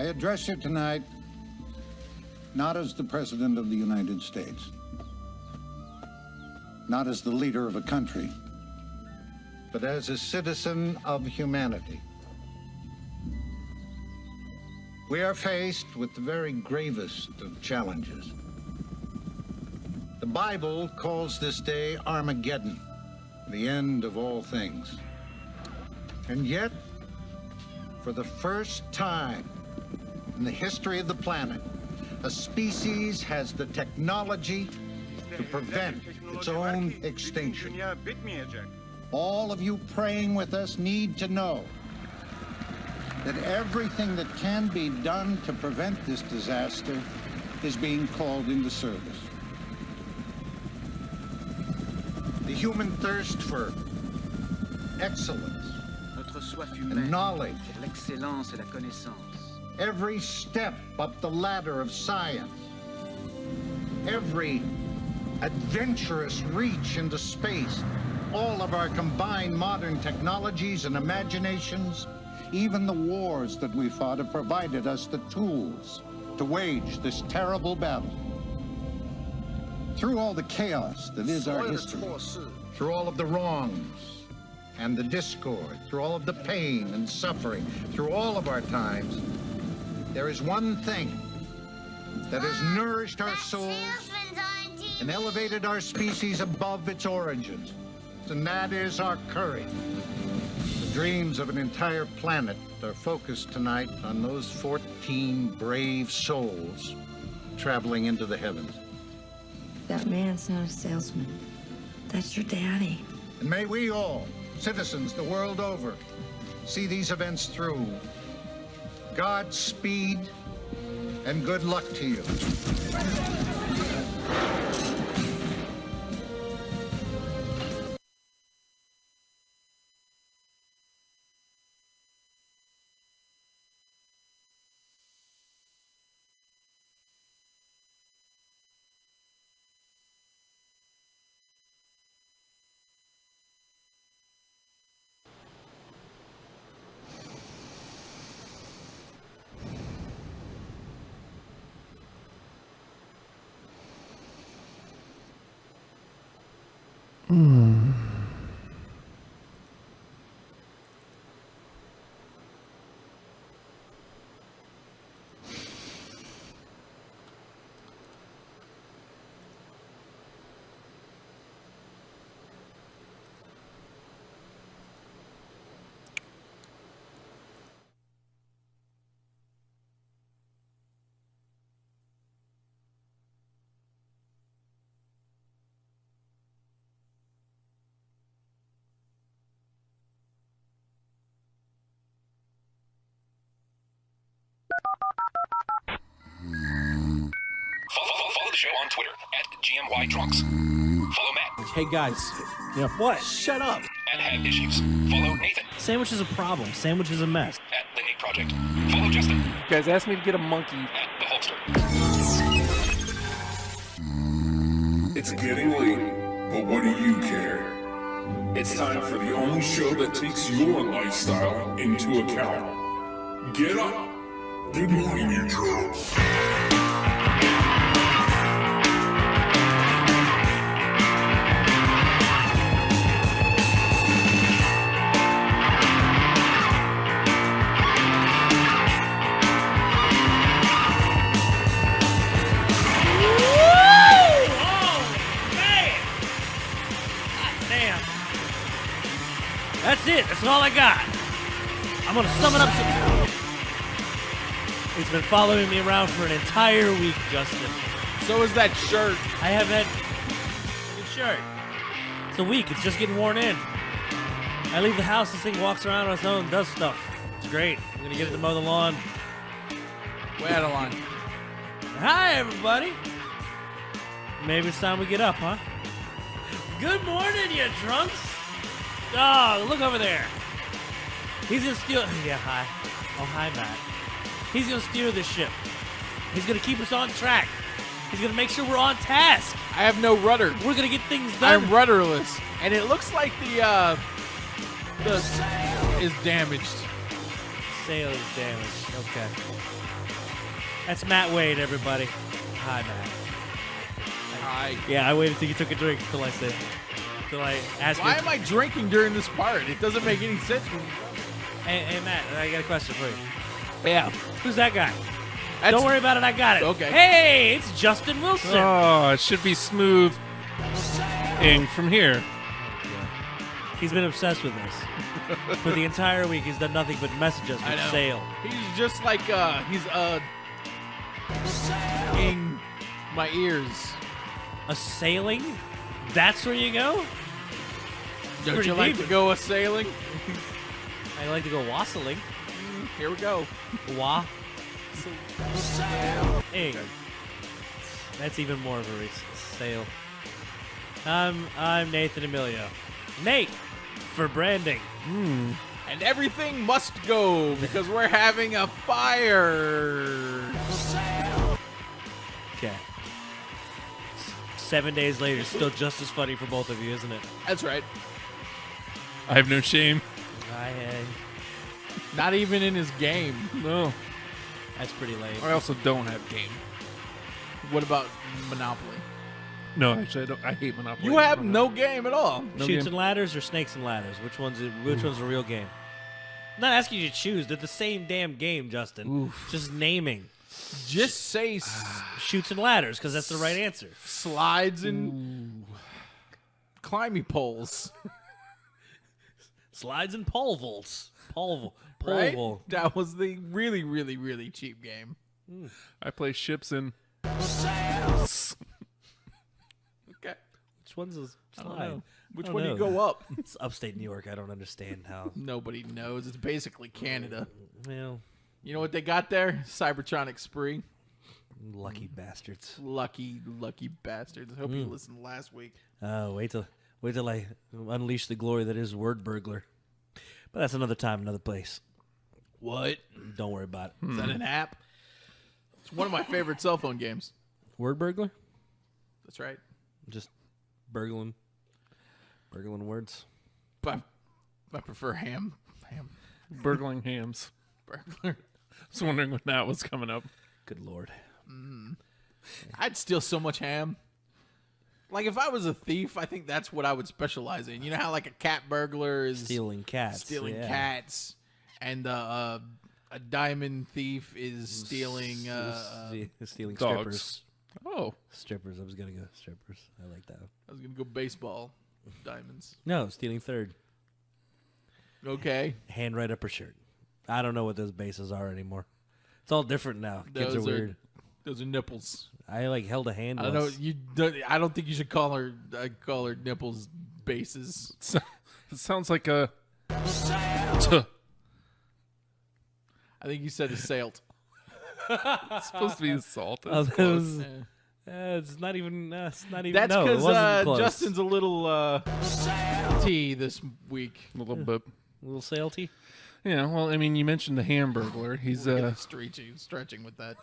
I address you tonight not as the President of the United States, not as the leader of a country, but as a citizen of humanity. We are faced with the very gravest of challenges. The Bible calls this day Armageddon, the end of all things. And yet, for the first time in the history of the planet, a species has the technology to prevent its own extinction. All of you praying with us need to know that everything that can be done to prevent this disaster is being called into service. The human thirst for excellence and knowledge, l'excellence et la connaissance. Every step up the ladder of science, every adventurous reach into space, all of our combined modern technologies and imaginations, even the wars that we fought have provided us the tools to wage this terrible battle. Through all the chaos that is our history, through all of the wrongs and the discord, through all of the pain and suffering, through all of our times, there is one thing that has nourished our souls and elevated our species above its origins, and that is our courage. The dreams of an entire planet are focused tonight on those 14 brave souls traveling into the heavens. That man's not a salesman. That's your daddy. And may we all, citizens the world over, see these events through. Godspeed and good luck to you. Follow the show on Twitter @GMYDrunks. Follow Matt. Hey guys. Yeah. What? Shut up. @HadIssues. Follow Nathan. Sandwich is a problem. Sandwich is a mess. @The Nate Project. Follow Justin. You guys asked me to get a monkey. @The Hulkster. It's getting late, but what do you care? It's time for the only show that takes your lifestyle into account. Get up. Good morning, you drunks. That's it. That's all I got. I'm going to sum it up. It's been following me around for an entire week, Justin. So is that shirt. I have that shirt. It's a week. It's just getting worn in. I leave the house. This thing walks around on its own and does stuff. It's great. I'm going to get it to mow the lawn. Way out of line. Hi, everybody. Maybe it's time we get up, huh? Good morning, you drunks. Oh, look over there. He's going to steal... Yeah, hi. Oh, hi, Matt. He's going to steer this ship. He's going to keep us on track. He's going to make sure we're on task. I have no rudder. We're going to get things done. I'm rudderless. And it looks like the sail is damaged. Sail is damaged. Okay. That's Matt Wade, everybody. Hi, Matt. Hi. Yeah, I waited till you took a drink till I asked Why you. am I drinking during this part? It doesn't make any sense. Hey, Matt, I got a question for you. Yeah. Who's that guy? That's- Don't worry about it. I got it. Okay. Hey, it's Justin Wilson. Oh, it should be smooth. From here. He's been obsessed with this. For the entire week, he's done nothing but message us I with know. Sale. He's just like he's in my ears. A sailing? That's where you go? Don't pretty you like deep. to go a sailing? I like to go wassailing. Here we go. Wa. Ing. That's even more of a sale. I'm Nathan Emilio. Nate for branding. And everything must go because we're having a fire. Okay. 7 days later, still just as funny for both of you, isn't it? That's right. I have no shame. Not even in his game. No. That's pretty late. I also don't have game. What about Monopoly? No, actually, I don't. I hate Monopoly. You have no game at all. No Shoots game. and ladders or snakes and ladders? Which one's a real game? I'm not asking you to choose. They're the same damn game, Justin. Just naming. Just say Shoots and ladders, because that's the right answer. slides and climbing poles. Slides and pole vaults. Pole Right? vault. That was the really, really, really cheap game. I play ships and Okay. Which one's a I don't slide? know. Which I one do don't you know. go up? It's upstate New York. I don't understand how. Nobody knows. It's basically Canada. Well, You know what they got there? Cybertronic Spree. lucky bastards. Lucky, lucky bastards. I hope you listened last week. Wait till I unleash the glory that is Word Burglar. But that's another time, another place. What? Don't worry about it. Is that an app? It's one of my favorite cell phone games. Word Burglar? That's right. Just burgling words. But I prefer ham. burgling hams. Burglar. I was wondering when that was coming up. Good Lord. I'd steal so much ham. Like, if I was a thief, I think that's what I would specialize in. You know how, like, a cat burglar is Stealing cats. stealing yeah. cats, and a diamond thief is stealing Stealing dogs. strippers. Oh, Strippers. I was going to go strippers. I like that one. I was gonna go baseball diamonds. No, stealing third. Okay, Hand right up her shirt. I don't know what those bases are anymore. It's all different now. Kids are weird. Those are nipples. I like held a hand. I don't know. once. I don't think you should call her nipples bases. it sounds like a. I think you said assault. It's supposed to be assault. Oh, That's that was- close. it's not even. It's not even. That's no, it because wasn't close. Justin's a little T this week. A little bit. a little salty. Yeah, well, I mean, you mentioned the Hamburglar. He's Stretching with that.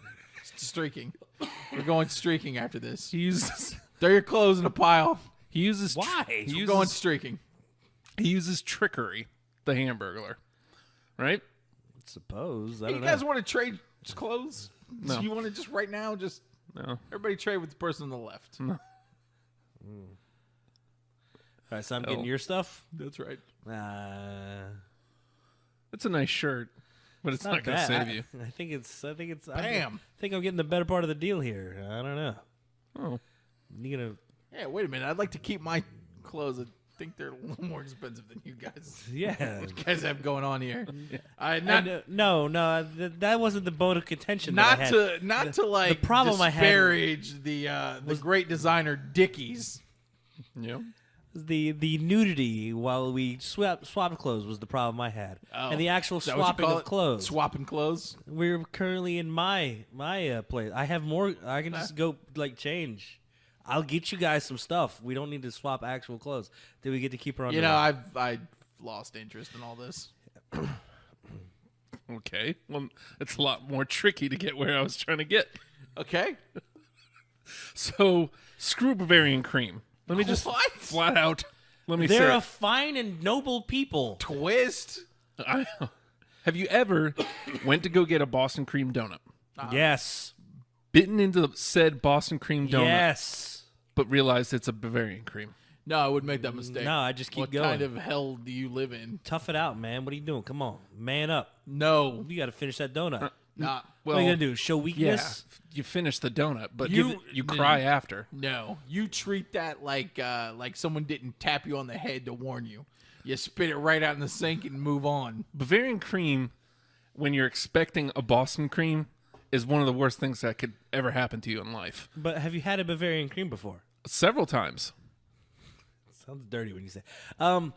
Streaking. We're going streaking after this. he uses Throw your clothes in a pile. he uses Why? he We're going uses, streaking. he uses trickery. The Hamburglar, right? Suppose. I Hey, don't you guys know. want to trade clothes? No. Do you want to just right now just No. everybody trade with the person on the left? All right, so I'm getting Oh. your stuff. That's right. It's a nice shirt, but it's not going to bad. save you. I think it's. Bam. I think I'm getting the better part of the deal here. I don't know. Oh, You gonna? Yeah, wait a minute. I'd like to keep my clothes. I think they're a little more expensive than you guys. Yeah. You guys have going on here. No. That wasn't the bone of contention. Not that I had. not to like problem I had disparage the great designer Dickies. yeah. The nudity while we swapped clothes was the problem I had, Oh. and the actual Is that what you swapping call of it? clothes. Swapping clothes. We're currently in my place. I have more. I can just go like change. I'll get you guys some stuff. We don't need to swap actual clothes. Did we get to keep her on? You know, I've lost interest in all this. Okay. Well, it's a lot more tricky to get where I was trying to get. Okay. So, screw Bavarian cream. Let me just What? flat out. Let me They're say a fine and noble people. Twist. have you ever went to go get a Boston cream donut? Yes. bitten into said Boston cream donut, Yes. but realized it's a Bavarian cream? No, I wouldn't make that mistake. No, I just keep what going. kind of hell do you live in? Tough it out, man. What are you doing? Come on. Man up. No. You got to finish that donut. Nah. What are you going to do? Show Yeah, weakness? you finish the donut, but You- you cry after. No. You treat that like someone didn't tap you on the head to warn you. You spit it right out in the sink and move on. Bavarian cream, when you're expecting a Boston cream, is one of the worst things that could ever happen to you in life. But have you had a Bavarian cream before? Several times. Sounds dirty when you say. Don't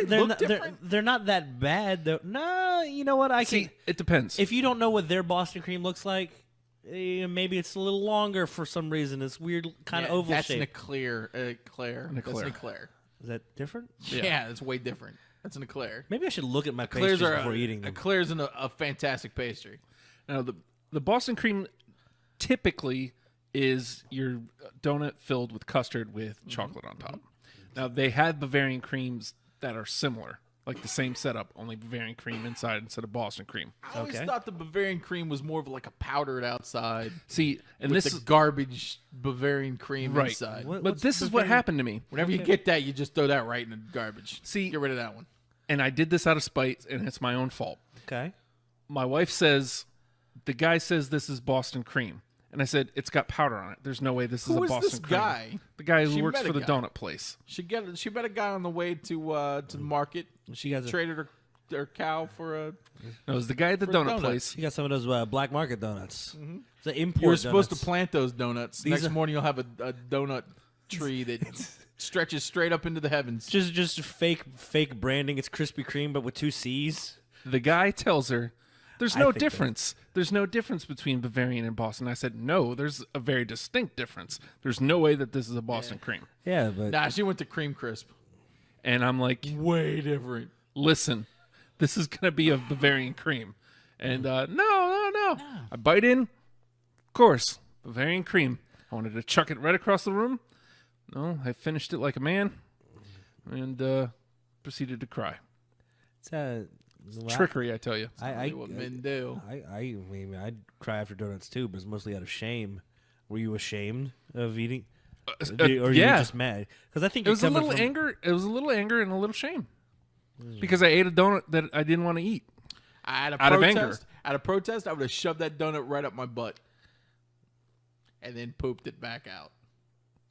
they look not, different? they're not that bad though. No, you know what? I See, can. it depends. If you don't know what their Boston cream looks like, maybe it's a little longer for some reason. It's weird, kind of Yeah, oval that's an shape. eclair. Eclair. That's an eclair. Is that different? Yeah, that's way different. That's an eclair. Maybe I should look at my Eclairs pastries are before eating them. Eclairs in a fantastic pastry. Now, the Boston cream typically is your donut filled with custard with chocolate on top. Now, they have Bavarian creams that are similar, like the same setup, only Bavarian cream inside instead of Boston cream. I always Okay. thought the Bavarian cream was more of like a powdered outside See, and with this the is garbage Bavarian cream right. inside. What- But what's this is what Bavarian- happened to me. Whenever you get that, you just throw that right in the garbage. See- get rid of that one. And I did this out of spite, and it's my own fault. Okay. My wife says, the guy says this is Boston cream. And I said, it's got powder on it. There's no way this is Who a is Boston this cream. guy? The guy who She works met for a the guy. donut place. She met a guy on the way to the market. She got Traded her cow for a. No, it was the guy at the For donut donuts. place. You got some of those black market donuts. It's the import. You were supposed to donuts. plant those donuts. These Next are- morning, you'll have a donut tree that stretches straight up into the heavens. Just fake branding. It's Krispy Kreme, but with 2 C's. The guy tells her, there's I no think that- difference. There's no difference between Bavarian and Boston. I said, no, there's a very distinct difference. There's no way that this is a Boston cream. Yeah, but Nah, she went to Cream Crisp. And I'm like, Way different. listen, this is going to be a Bavarian cream. And no. I bite in. Of course, Bavarian cream. I wanted to chuck it right across the room. No, I finished it like a man and proceeded to cry. it's Trickery, I tell you. I what men do. I mean, I'd cry after donuts too, but it's mostly out of shame. Were you ashamed of eating, or were you yeah. just mad? Because I think It was a you're coming little from- anger. It was a little anger and a little shame because I ate a donut that I didn't want to eat. Out Out of anger. Out of protest, I would have shoved that donut right up my butt, and then pooped it back out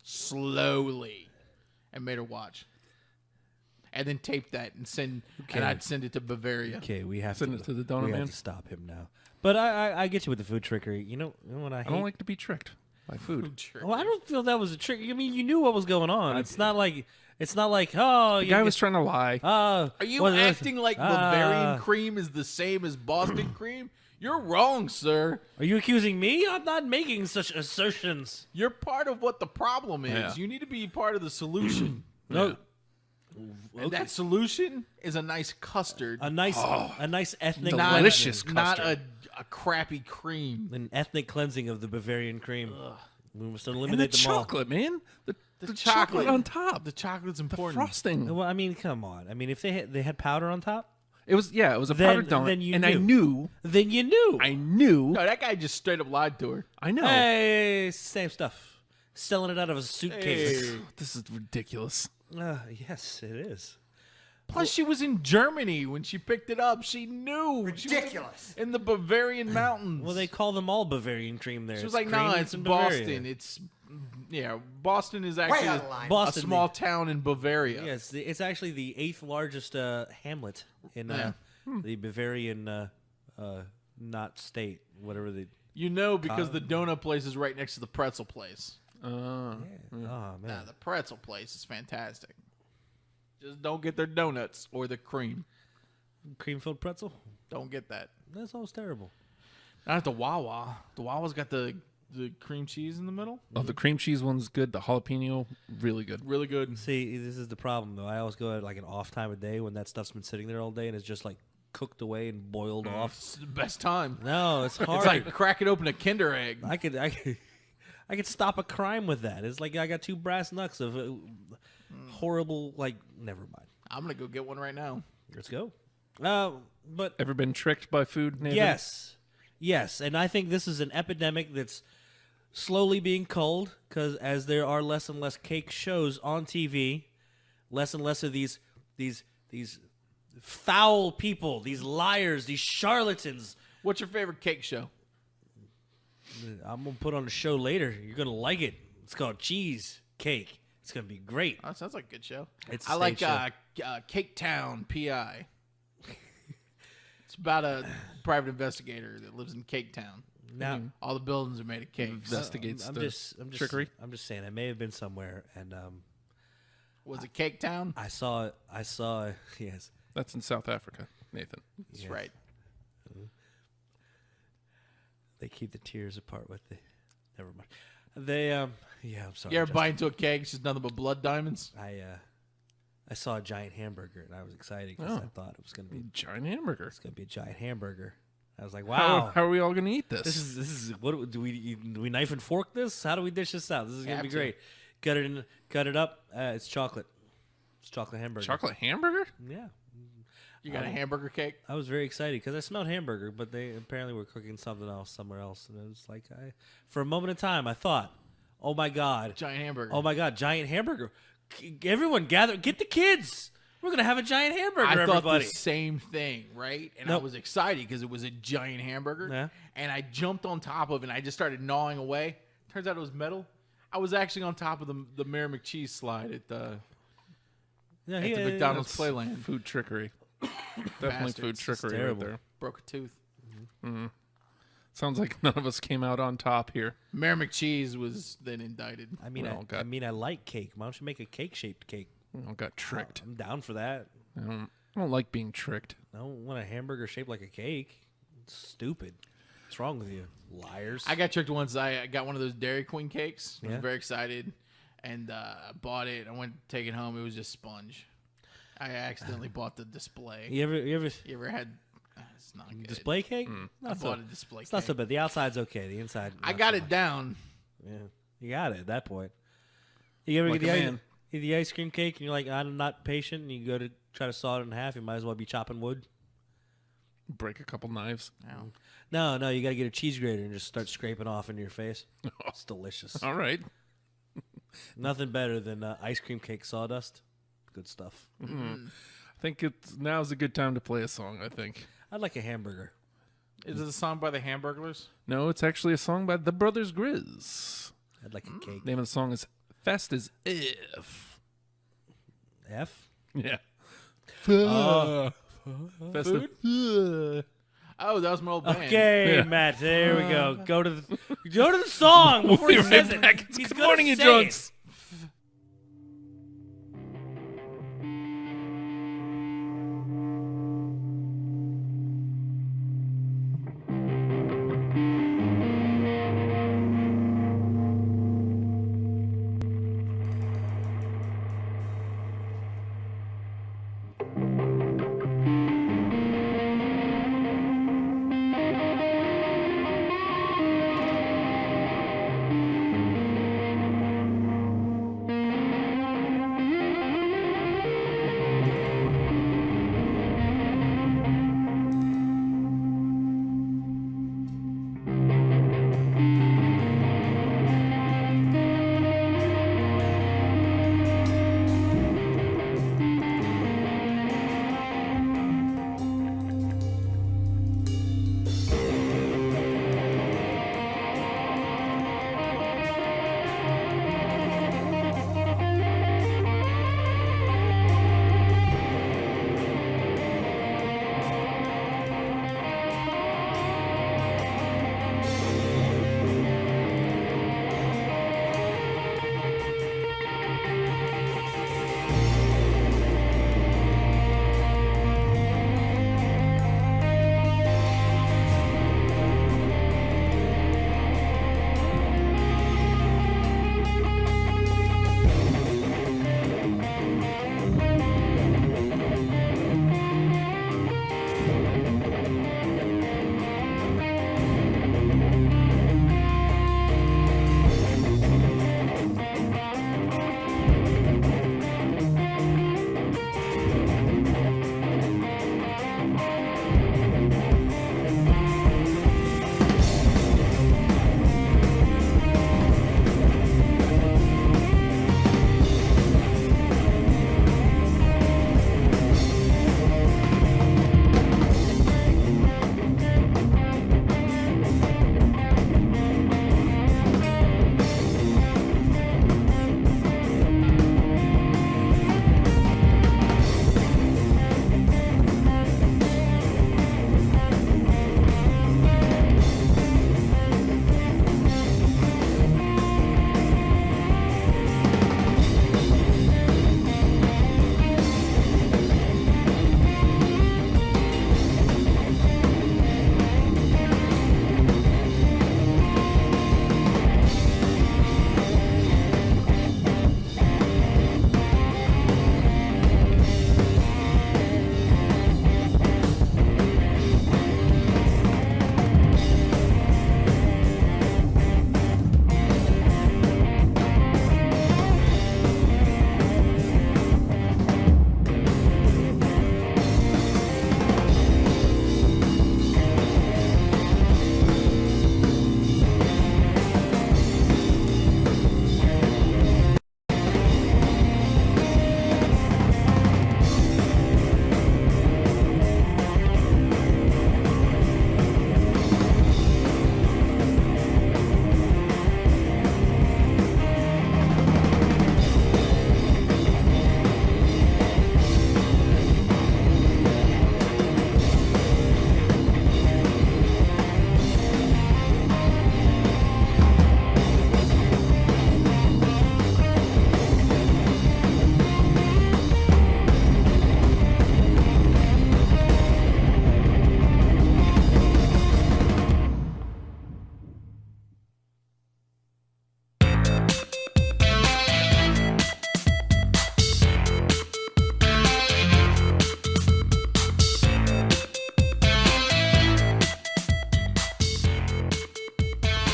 slowly, and made her watch, and then taped that and and I'd send it to Bavaria. Okay, we have Send to it to the donut we man. have to stop him now. But I get you with the food trickery. You know what I hate? I don't like to be tricked by food. Well, I don't feel that was a trick. I mean, you knew what was going on. It's not like oh, The guy was trying to lie. Are you acting like Bavarian cream is the same as Boston cream? You're wrong, sir. Are you accusing me? I'm not making such assertions. You're part of what the problem is. Yeah. You need to be part of the solution. No, And that solution is a nice custard, a nice ethnic not, delicious not custard. a crappy cream. an ethnic cleansing of the Bavarian cream. We must And the eliminate them all. chocolate, man. The The chocolate on top. The chocolate's The important. frosting. Well, I mean, come on. I mean, if they had powder on top, It was a Then- powdered donut, then you and I knew. knew. then you knew. I knew. No, that guy just straight up lied to her. I know. Hey, same stuff. Selling it out of a suitcase. Hey. This is ridiculous. Yes, it is. Plus, she was in Germany when she picked it up. She knew. Ridiculous. In the Bavarian mountains. Well, they call them all Bavarian cream there. She was It's like, cream nah, that's it's in Bavaria." Boston. It's, Boston is actually a Boston, small town in Bavaria. Yeah, it's actually the 8th largest hamlet in Yeah. the Bavarian not state, whatever the. You know, because the donut place is right next to the pretzel place. Oh man, Nah, the pretzel place is fantastic. Just don't get their donuts or the cream. cream filled pretzel. Don't get that. That sounds terrible. Not at the Wawa. The Wawa's got the cream cheese in the middle. Oh, the cream cheese one's good. The jalapeno, really good. Really good. See, this is the problem though. I always go at like an off time of day when that stuff's been sitting there all day and it's just like cooked away and boiled off. It's the best time. No, it's hard. It's like cracking open a Kinder egg. I could stop a crime with that. It's like I got 2 brass knucks of horrible. Like, never mind. I'm gonna go get one right now. Let's go. But Ever been tricked by food, Nathan? yes, Yes, and I think this is an epidemic that's slowly being culled because as there are less and less cake shows on TV, less and less of these foul people, these liars, these charlatans. What's your favorite cake show? I'm gonna put on a show later. You're gonna like it. It's called Cheese Cake. It's gonna be great. Oh, that sounds like a good show. It's a I like stage Cake Town, PI. It's about a private investigator that lives in Cake Town. Now, All the buildings are made of cakes. Investigates I'm the just trickery. I'm just saying. I may have been somewhere, and Was it Cake Town? I saw it. Yes. That's in South Africa, Nathan. That's Yes. right. They keep the tears apart with the. Never mind. They yeah. I'm sorry. You ever Justin. bite into a cake? It's just nothing but blood diamonds. I saw a giant hamburger and I was excited because I thought it was gonna be Giant hamburger. it's gonna be a giant hamburger. I was like, How, wow. how are we all going to eat this? This is what do we knife and fork this? How do we dish this out? This is gonna Have be to. great. Cut it up. It's chocolate. It's chocolate hamburger. chocolate hamburger? Yeah. You got a hamburger cake? I was very excited because I smelled hamburger, but they apparently were cooking something else somewhere else, and it was like, for a moment in time, I thought, "Oh my god, Giant hamburger. oh my god, giant hamburger! Everyone gather, get the kids. We're gonna have a giant hamburger, I thought everybody." the same thing, right? And Nope. I was excited because it was a giant hamburger. Yeah. And I jumped on top of it and I just started gnawing away. Turns out it was metal. I was actually on top of the Mayor McCheese slide at the Yeah, the McDonald's That's Playland. Food trickery. Definitely food Bastards. It's trickery right terrible. there. Broke a tooth. Sounds like none of us came out on top here. Mayor McCheese was then indicted. I mean, We all got- I like cake. Why don't you make a cake-shaped cake? We all got tricked. I'm down for that. I don't like being tricked. I don't want a hamburger shaped like a cake. It's stupid. What's wrong with you, liars? I got tricked once. I got one of those Dairy Queen cakes. I was Yeah. very excited. And I bought it. I went to take it home. It was just sponge. I accidentally bought the display. you ever You ever had... It's not good. display cake? I Not so, bought a display it's not so cake. bad. The outside's okay. The inside. I not got so it much. down. Yeah, you got it at that point. You ever Like get a the, man. get the ice cream cake and you're like, I'm not patient, and you go to try to saw it in half, you might as well be chopping wood. Break a couple knives. No, you got to get a cheese grater and just start scraping off into your face. It's delicious. All right. Nothing better than ice cream cake sawdust. Good stuff. I think now's a good time to play a song, I think. I'd like a hamburger. Is it a song by the Hamburglers? No, it's actually a song by the Brothers Grizz. I'd like a cake. Name of the song is Fast as If. F? Yeah. Uh, Fast as Oh, that was my old band. Okay, Yeah. Matt. There we go. Go to the song before he We'll be says right it. back. It's He's Good gonna Morning, You say Drunks.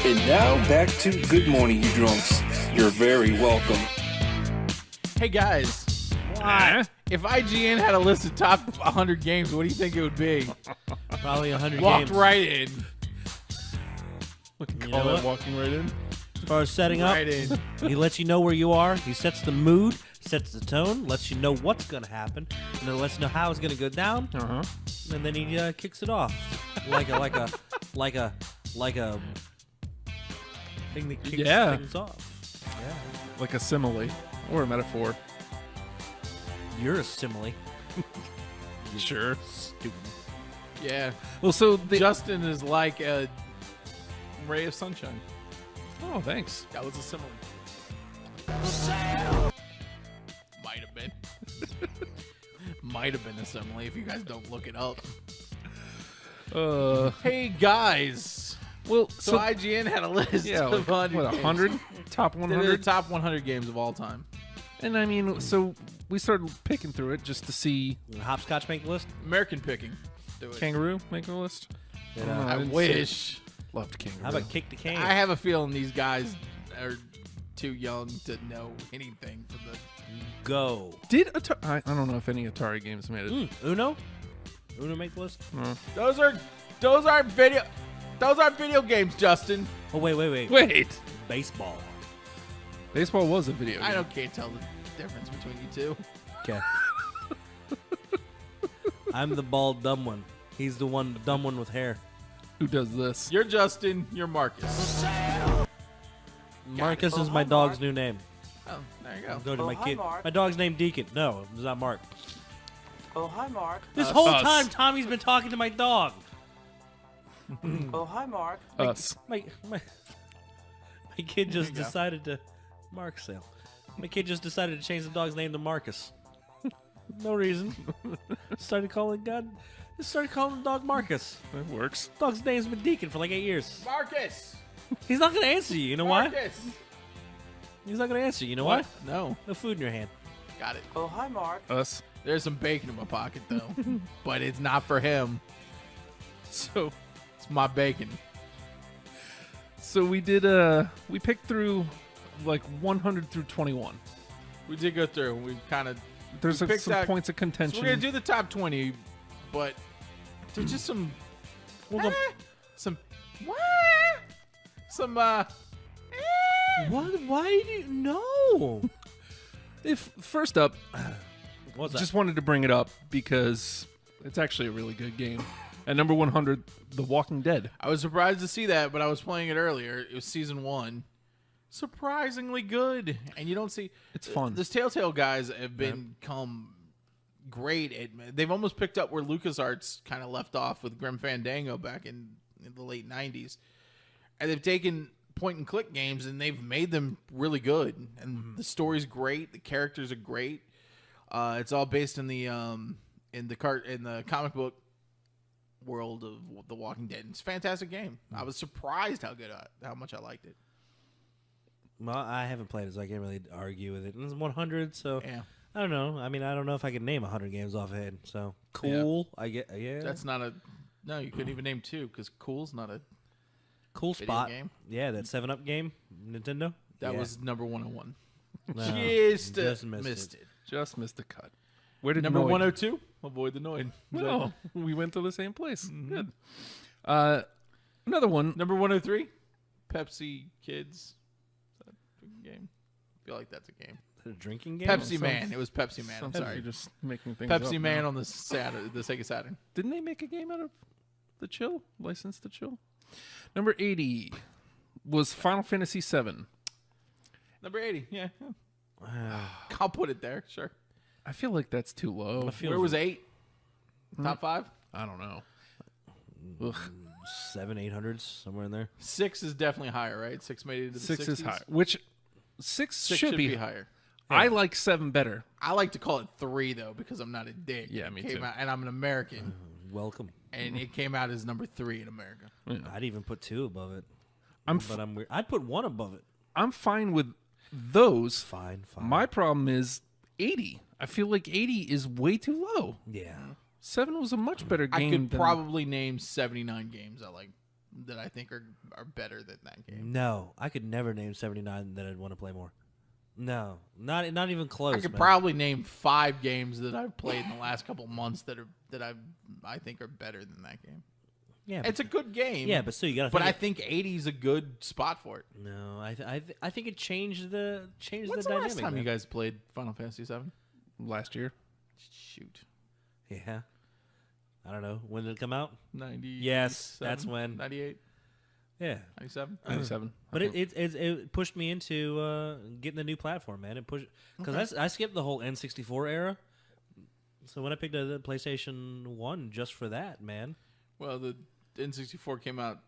And now back to Good Morning, you drunks. You're very welcome. Hey guys, Eh? if IGN had a list of top 100 games, what do you think it would be? Probably 100 Walked games. right in. We can You call know that what? walking right in. As far as setting up, Right in. he lets you know where you are. He sets the mood, sets the tone, lets you know what's going to happen, and then lets you know how it's going to go down, Uh-huh. and then he kicks it off like a thing that kicks Yeah. things off. Yeah, Like a simile or a metaphor. you're a simile. Sure. Stupid. Yeah. Well, so Justin is like a ray of sunshine. Oh, thanks. That was a simile. Might have been. Might have been a simile if you guys don't look it up. Hey guys. Well, So IGN had a list yeah, of like, 100 what, games. 100? Top They did 100? the top 100 games of all time. And I mean, so we started picking through it just to see Hopscotch make the list? American picking. Do it. Kangaroo make the list. You I don't know, know, I didn't see wish. it. Loved Kangaroo. how about kick the can? I have a feeling these guys are too young to know anything for the. Go. Did I don't know if any Atari games made it. Uno? Uno make the list? Those aren't video games, Justin. Oh, wait. Wait, Baseball. baseball was a video game. I can't tell the difference between you two. Okay. I'm the bald dumb one. He's the dumb one with hair. Who does this? You're Justin. You're Marcus. Marcus is my dog's new name. Oh, there you go. Go to my hi, kid. Mark. My dog's named Deacon. No, it's not Mark. Oh, hi, Mark. This whole Us. time, Tommy's been talking to my dog. Oh, hi, Mark. Us. My kid just you go. decided to Mark sale. My kid just decided to change the dog's name to Marcus. No reason. Started calling the dog Marcus. That works. Dog's name's been Deacon for like 8 years. Marcus. He's not gonna answer you. You know why? Marcus. He's not gonna answer you. You know What? why? No. No food in your hand. Got it. Oh, hi, Mark. Us. There's some bacon in my pocket though, but it's not for him. So It's my bacon. we did we picked through like 100 through 21. We did go through. We kind of. There's We like, picked some that- points of So contention. we're gonna do the top 20, but there's just some. Some. Some. What? Why do you know? If first up, What's that? just wanted to bring it up because it's actually a really good game. At number 100, The Walking Dead. I was surprised to see that, but I was playing it earlier. It was season 1. Surprisingly good, and you don't see. It's fun. This Telltale guys have become great at. They've almost picked up where LucasArts kind of left off with Grim Fandango back in the late '90s, and they've taken point-and-click games and they've made them really good. And the story's great. The characters are great. It's all based in the comic book world of The Walking Dead. It's a fantastic game. I was surprised how much I liked it. Well, I haven't played it, so I can't really argue with it. It's 100, so Yeah. I don't know. I mean, I don't know if I can name 100 games off head. So cool. I get. Yeah. That's not a. No, you couldn't even name 2 because cool's not a. cool video spot. game. Yeah, that 7-Up game, Nintendo. That Yeah. was number 101. No, Just missed missed it. Just missed the cut. Where did Number Noid- 102. Avoid the Noid. No, we went to the same place. Good. Another one. Number 103. Pepsi Kids. Is that a game? I feel like that's a game. Is it a drinking game. Pepsi Man. It was Pepsi Man. I'm Sounds like sorry. you're just making things Pepsi up Man now. on the Sega Saturn. Didn't they make a game out of the Chill? License to Chill? Number 80 was Final Fantasy VII. Number 80. Yeah. I'll put it there. Sure. I feel like that's too low. Where was 8? Top 5? I don't know. Ugh. 700-800s somewhere in there. 6 is definitely higher, right? 6 made it into the 6 is 60s. higher. Which 6 6 should be higher. I like 7 better. I like to call it 3 though because I'm not a dick. Yeah, me It came too. out- and I'm an American, Welcome. and it came out as number 3 in America. I'd even put 2 above it. I'm But I'm weird. I'd put 1 above it. I'm fine with those. Fine. My problem is 80. I feel like 80 is way too low. Yeah. 7 was a much better I game. could than- probably name 79 games I like that I think are better than that game. No, I could never name 79 that I'd want to play more. No, not even close. I could man. probably name 5 games that I've played in the last couple months that I think are better than that game. Yeah, It's a good game. yeah, but still, you got to. But I think 80 is a good spot for it. no, I think it changed the When's the dynamic. last time man. you guys played Final Fantasy VII? Last year. Shoot. Yeah, I don't know when did it come out. 90. Yes, that's when. 98, Yeah, 97. 97. but it pushed me into getting the new platform, man. It pushed because I skipped the whole N64 era. So when I picked up the PlayStation 1 just for that, man. Well, the N64 came out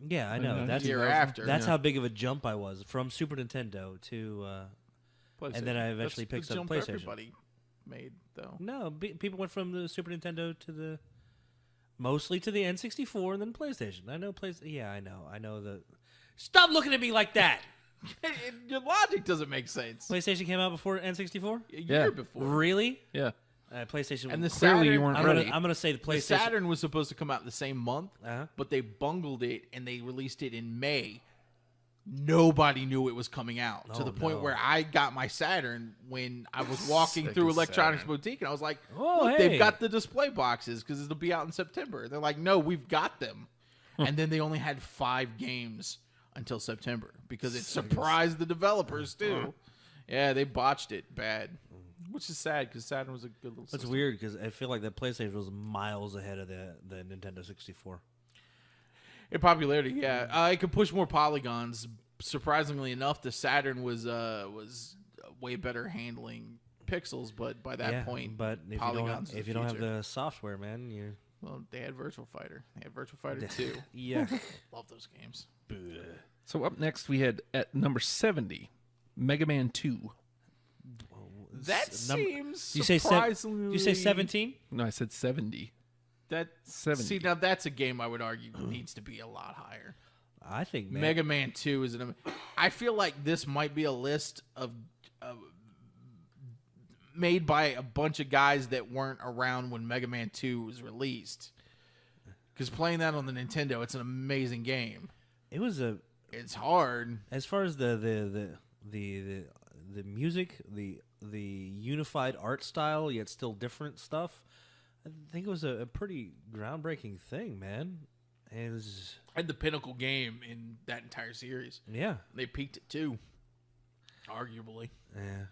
Yeah, I know. the That's year after. That's how big of a jump I was from Super Nintendo to. And then I eventually That's picked the up jump PlayStation. Everybody made though. No, people went from the Super Nintendo to mostly to the N64 and then PlayStation. I know Yeah, I know the. Stop looking at me like that. Your logic doesn't make sense. PlayStation came out before N64. A year Yeah. before. Really? Yeah. PlayStation. And the Clearly Saturn, you weren't I'm ready. gonna say the the PlayStation. Saturn was supposed to come out the same month, Uh-huh. but they bungled it and they released it in May. Nobody knew it was coming out to Oh, the point no. where I got my Saturn when I was walking Sick through of Electronics Saturn. Boutique and I was like, Oh, look, hey. they've got the display boxes because it'll be out in September. They're like, no, we've got them. And then they only had 5 games until September because it surprised the developers too. Yeah, they botched it bad, which is sad because Saturn was a good little That's system. weird because I feel like the PlayStation was miles ahead of the Nintendo 64. In popularity, yeah, it could push more polygons. Surprisingly enough, the Saturn was way better handling pixels, but by that point, but if polygons. you don't have the software, man, you well, they had Virtual Fighter. They had Virtual Fighter 2. yeah. Love those games. So up next we had at number 70, Mega Man 2. That seems You say surprisingly. you say 17? No, I said 70. That 70. See, now that's a game I would argue needs to be a lot higher. I think Mega Man 2 is I feel like this might be a list of made by a bunch of guys that weren't around when Mega Man 2 was released. Because playing that on the Nintendo, it's an amazing game. it was It's hard. as far as the music, the unified art style yet still different stuff. I think it was a pretty groundbreaking thing, man. It was And the pinnacle game in that entire series. yeah. They peaked it too. Arguably. Yeah.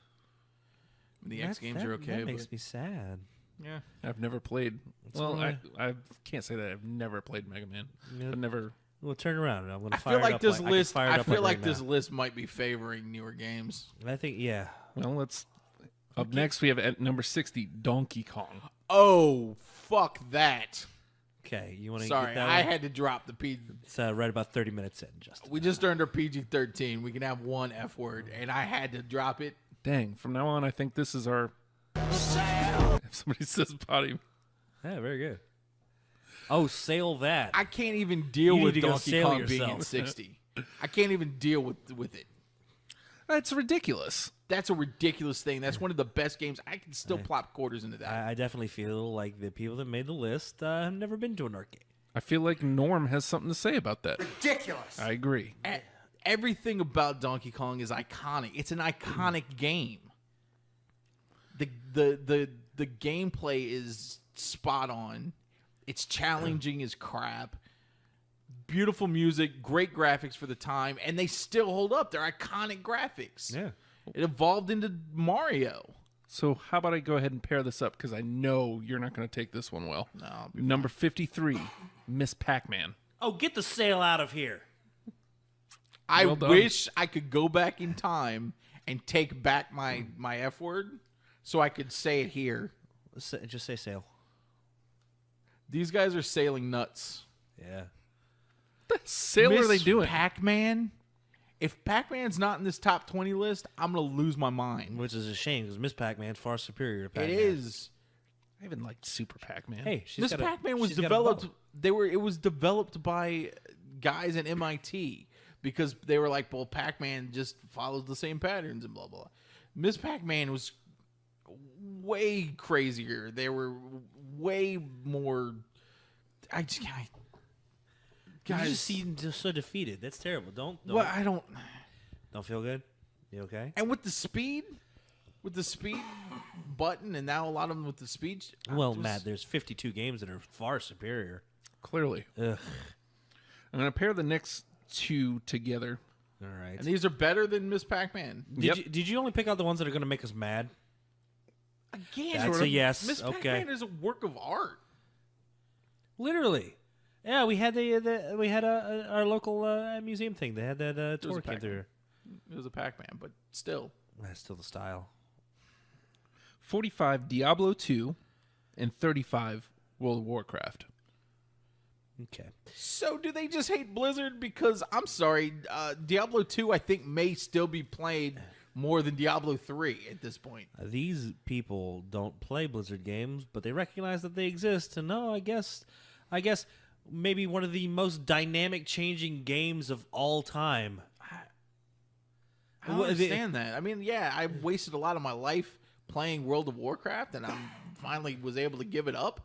The X games are okay, That makes but me sad. yeah. I've never played. It's Well, really- I can't say that I've never played Mega Man. Yeah. I've never. Well, turn around. I'm gonna I fire feel it like up this I can list. fire it I up feel like right this now. list might be favoring newer games. I think yeah. Well, let's. Up next we have at number 60, Donkey Kong. Oh, fuck that! Okay, you want to Sorry, get that I one? had to drop the PG. It's right about 30 minutes in, Justin. We just earned our PG-13. We can have one F word, and I had to drop it. Dang, from now on I think this is our. If somebody says potty. Yeah, very good. Oh, sail that. I can't even deal You need with to go Donkey sail Kong being yourself. at 60. I can't even deal with it. That's ridiculous. That's a ridiculous thing. That's one of the best games. I can still plop quarters into that. I definitely feel like the people that made the list have never been to an arcade. I feel like Norm has something to say about that. Ridiculous. I agree. Everything about Donkey Kong is iconic. It's an iconic game. The gameplay is spot on. It's challenging as crap. Beautiful music, great graphics for the time, and they still hold up. They're iconic graphics. Yeah. It evolved into Mario. So how about I go ahead and pair this up because I know you're not going to take this one well. No, I'll be Number 53, Miss Pac-Man. Oh, get the sail out of here. I Well done. wish I could go back in time and take back my F word so I could say it here. Just say sail. These guys are sailing nuts. Yeah. What the sail are they Miss doing? Pac-Man? If Pac-Man's not in this top 20 list, I'm going to lose my mind. Which is a shame because Miss Pac-Man's far superior to Pac-Man. It is. I even liked Super Pac-Man. Hey, she's Miss got a- Pac-Man was she's got a developed. bow. It was developed by guys at MIT because they were like, well, Pac-Man just follows the same patterns and blah blah. Miss Pac-Man was way crazier. They were way more. You Guys, just seem just so defeated. That's terrible. Don't well, I don't. feel good. You okay? And with the speed button, and now a lot of them with the speed. Well, it was- Matt, there's 52 games that are far superior. Clearly. Ugh. I'm going to pair the next two together. All right. and these are better than Miss Pac-Man. Did you only pick out the ones that are going to make us mad? Again, That's a yes. Miss Okay. Pac-Man is a work of art. Literally. Yeah, we had our local museum thing. They had that was tour a came Pac-Man. through. It was a Pac-Man, but still. That's still the style. 45 Diablo 2 and 35 World of Warcraft. Okay. So do they just hate Blizzard? Because I'm sorry, Diablo 2 I think may still be played more than Diablo 3 at this point. These people don't play Blizzard games, but they recognize that they exist. And no, I guess maybe one of the most dynamic changing games of all time. I don't understand that. I mean, yeah, I wasted a lot of my life playing World of Warcraft, and I finally was able to give it up.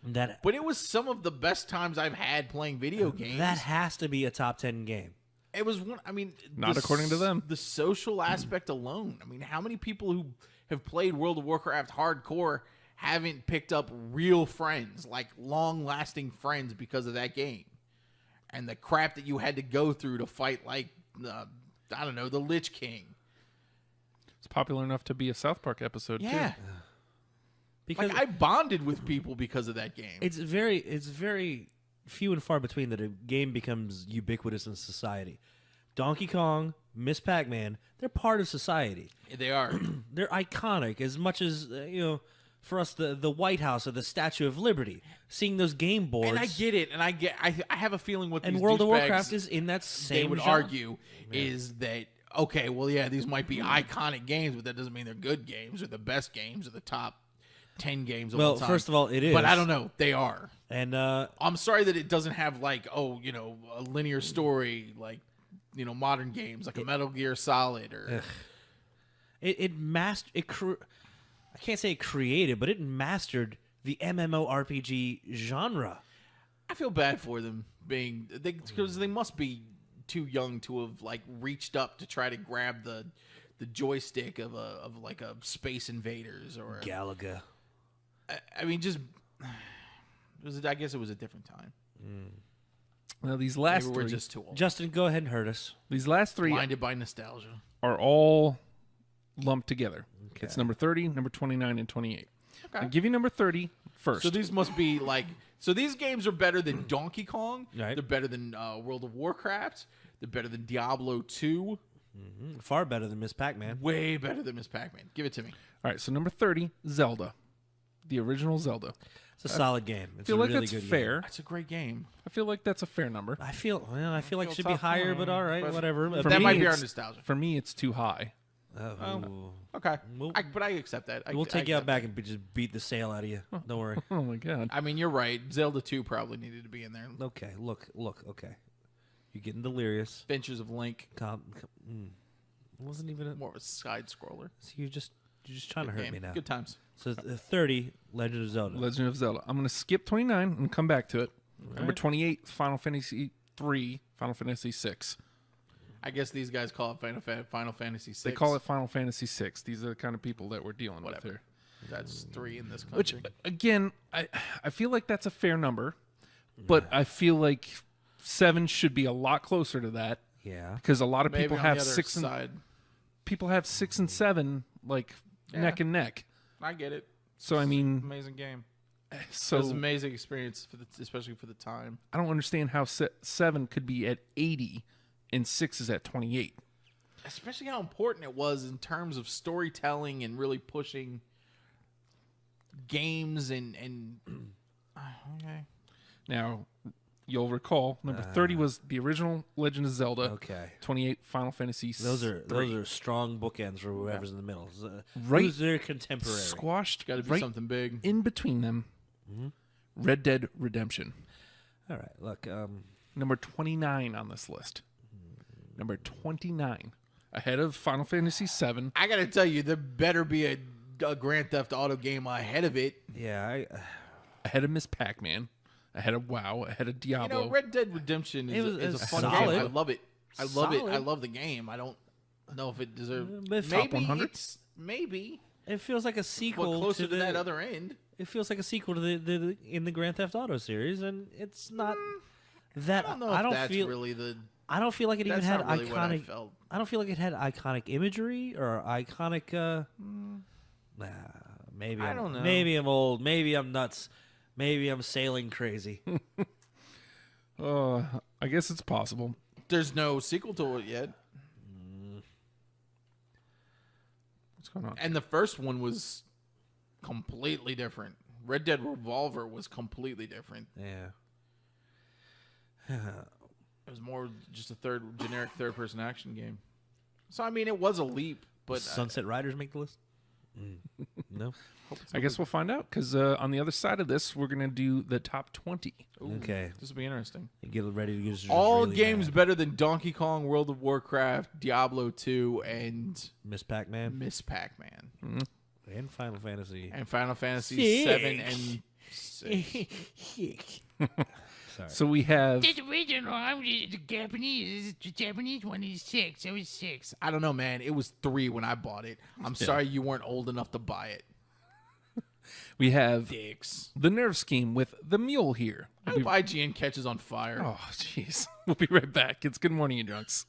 But it was some of the best times I've had playing video games. That has to be a top 10 game. It was one. I mean, Not according to them. The social aspect alone. I mean, how many people who have played World of Warcraft hardcore haven't picked up real friends, like long-lasting friends, because of that game, and the crap that you had to go through to fight, like I don't know, the Lich King. It's popular enough to be a South Park episode, Yeah, too. Because like I bonded with people because of that game. it's very few and far between that a game becomes ubiquitous in society. Donkey Kong, Miss Pac-Man, they're part of society. They are. They're iconic as much as for us the White House or the Statue of Liberty. Seeing those game boards, And I get it, and I have a feeling what and these World of douchebags, Warcraft is in that same. they would genre. argue is that okay, well, yeah, these might be iconic games, but that doesn't mean they're good games or the best games or the top 10 games of all Well, time. first of all, it is, but I don't know, they are. And I'm sorry that it doesn't have like a linear story like modern games like a Metal Gear Solid or I can't say it created, but it mastered the MMORPG genre. I feel bad for them because they must be too young to have like reached up to try to grab the joystick of a Space Invaders or Galaga. I mean, just I guess it was a different time. Now, these last Maybe three, we're just too old. Justin, go ahead and hurt us. these last three Blinded by nostalgia. are all lumped together. It's number 30, number 29, and 28. Okay. I'll give you number 30 first. So these must be so these games are better than Donkey Kong. Right. They're better than World of Warcraft. They're better than Diablo 2. Far better than Miss Pac-Man. Way better than Miss Pac-Man. Give it to me. All right, so number 30, Zelda. The original Zelda. It's a solid game. It's I feel a like really that's good fair. That's a great game. I feel like that's a fair number. Game. I feel like it should be tough. higher, but all right, But whatever. For that me, might be our it's- nostalgia. For me, it's too high. Okay. We'll- But I accept that. We'll take you out accept back and just beat the sail out of you. Don't worry. Oh, my God. that. I mean, you're right. Zelda 2 probably needed to be in there. Okay, look. Okay, you're getting delirious. Adventures of Link. It wasn't even a. More of a side scroller. So you're just trying to hurt Game. me now. Good times. So 30, Legend of Zelda. Legend of Zelda. I'm going to skip 29 and come back to it. Number 28, Final Fantasy 3, Final Fantasy 6. I guess these guys call it Final Fantasy 6. They call it Final Fantasy 6. These are the kind of people that we're dealing with Whatever. here. That's 3 in this Which, country. again, I feel like that's a fair number, but I feel like 7 should be a lot closer to that Yeah. because a lot of Maybe people on have the other 6 and side. people have 6 and 7 like neck and neck. I get it. So I mean, Amazing game. so It was an amazing experience especially for the time. I don't understand how 7 could be at 80 and 6 is at 28. Especially how important it was in terms of storytelling and really pushing games and okay. Now, you'll recall number 30 was the original Legend of Zelda. Okay. 28 Final Fantasy. Those are 3. strong bookends for whoever's in the middle. Right. Who's their contemporary? Squashed Got to be right something big. in between them. Red Dead Redemption. All right. Look. Number 29 on this list. Number 29. Ahead of Final Fantasy 7. I got to tell you, there better be a Grand Theft Auto game ahead of it. Yeah. Ahead of Miss Pac-Man. ahead of WoW, ahead of You Diablo. know, Red Dead Redemption It was- is a it's fun solid. game. I love it. I love it. I Solid. love the game. I don't know if it deserves. But Top Maybe 100? it's maybe, It feels like a but sequel closer to to that other end. It feels like a sequel to the in the Grand Theft Auto series, and it's not that. I don't know if that's feel. really the. I don't feel like it even That's had not really what I iconic. felt. I don't feel like it had iconic imagery or iconic. Nah, maybe I I'm, don't know. Maybe I'm old. Maybe I'm nuts. Maybe I'm sailing crazy. I guess it's possible. There's no sequel to it yet, What's going on? and the first one was completely different. Red Dead Revolver was completely different. Yeah. It was more just a generic third-person action game. So I mean, it was a leap, but Sunset Riders make the list. No. I guess we'll find out because on the other side of this, we're gonna do the top 20. Okay. this will be interesting. Get ready to get just All really games mad. better than Donkey Kong, World of Warcraft, Diablo 2, and Miss Pac-Man Miss Pac-Man, and Final Fantasy. and Final Fantasy 7 and 6. So we have The original, the Japanese one is 6. It was 6. I don't know, man. It was 3 when I bought it. I'm sorry you weren't old enough to buy it. Dicks. the Nerve Scheme with the Mule here. I hope IGN catches on fire. Oh, jeez. We'll be right back. It's Good Morning, you drunks.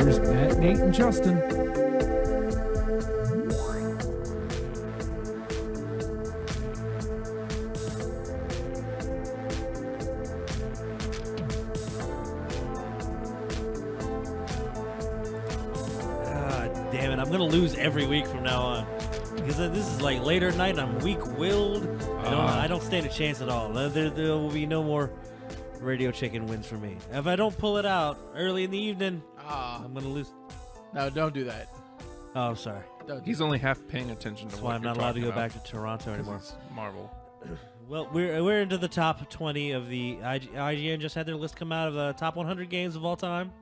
Here's Matt, Nate, and Justin. Damn it, I'm gonna lose every week from now on. Because this is like later at night and I'm weak-willed. I don't stand a chance at all. There will be no more Radio Chicken wins for me. If I don't pull it out early in the evening, I'm gonna lose. No, don't do that. Oh, I'm sorry. He's only half paying attention to That's what why I'm you're not allowed to talking go about. back to Toronto anymore. It's Marvel. Well, we're into the top 20 of the IGN just had their list come out of the top 100 games of all time,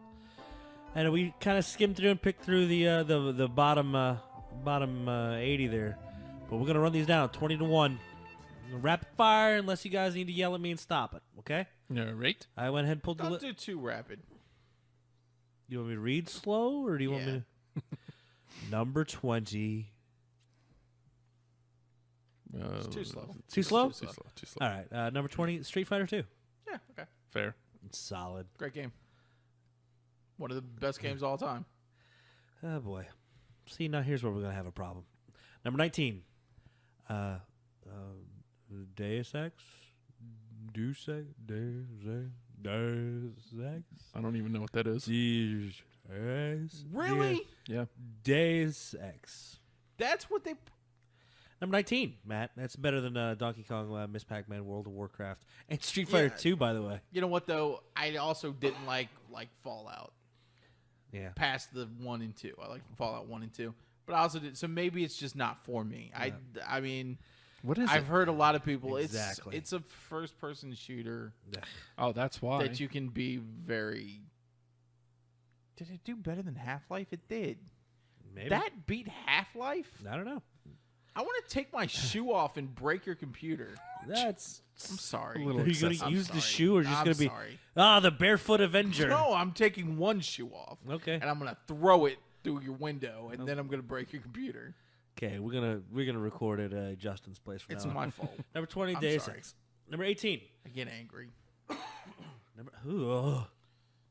and we kind of skimmed through and picked through the bottom 80 there. But we're gonna run these down 20 to 1, rapid fire, unless you guys need to yell at me and stop it. Okay? Yeah, right. I went ahead and pulled the Don't list. do too rapid. You want me to read slow, or do you want me to? Number 20. It's too slow. Too slow? Too slow. Too slow. All right. Number 20, Street Fighter 2. Yeah, okay. Fair. Solid. Great game. One of the best games of all time. Oh boy. See, now here's where we're gonna have a problem. Number 19. Deus Ex. Deus Ex. I don't even know what that is. Deus Ex. Really? Yeah. Deus Ex. That's what they. Number 19, Matt. That's better than Donkey Kong, Miss Pac-Man, World of Warcraft, and Street Fighter 2, by the way. You know what though? I also didn't like Fallout. Yeah. Past the 1 and 2, I like Fallout 1 and 2, but I also did. So maybe it's just not for me. I mean, What is I've it? heard a lot of people. Exactly. It's a first-person shooter Oh, that's why. that you can be very. Did it do better than Half-Life? It did. Maybe. That beat Half-Life? I don't know. I want to take my shoe off and break your computer. That's. I'm sorry. A little Are you going excessive. to use the sorry. shoe, or just I'm going to be sorry. the Barefoot Avenger? No, I'm taking one shoe off. Okay. And I'm gonna throw it through your window, and then I'm gonna break your computer. Okay, we're gonna record it at Justin's place from It's now on. my fault. Number 20, I'm Deus sorry. Ex. Number 18. I get angry.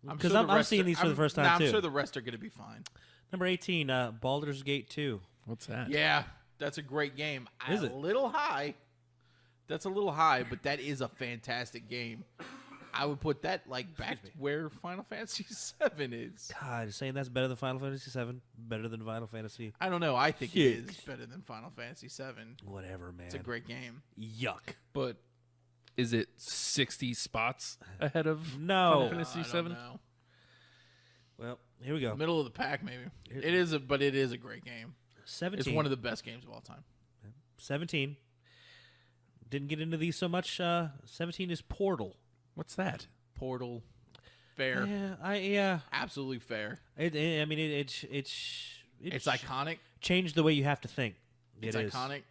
Because I'm seeing these for the first time nah, too. I'm sure the rest are gonna be fine. Number 18, Baldur's Gate 2. What's that? Yeah, that's a great game. Is A it? little high. That's a little high, but that is a fantastic game. I would put that back where Final Fantasy VII is. God, saying that's better than Final Fantasy 7, better than Final Fantasy. I don't know. I think it is better than Final Fantasy VII. Whatever, man. It's a great game. Yuck. But is it 60 spots ahead of No. Final Fantasy I don't 7? know. Well, here we go. Middle of the pack, maybe. It is a great game. 17. It's one of the best games of all time. 17. Didn't get into these so much. 17 is Portal. What's that? Portal, fair, Yeah. absolutely fair. It's It's iconic. changed the way you have to think. It's It is. iconic.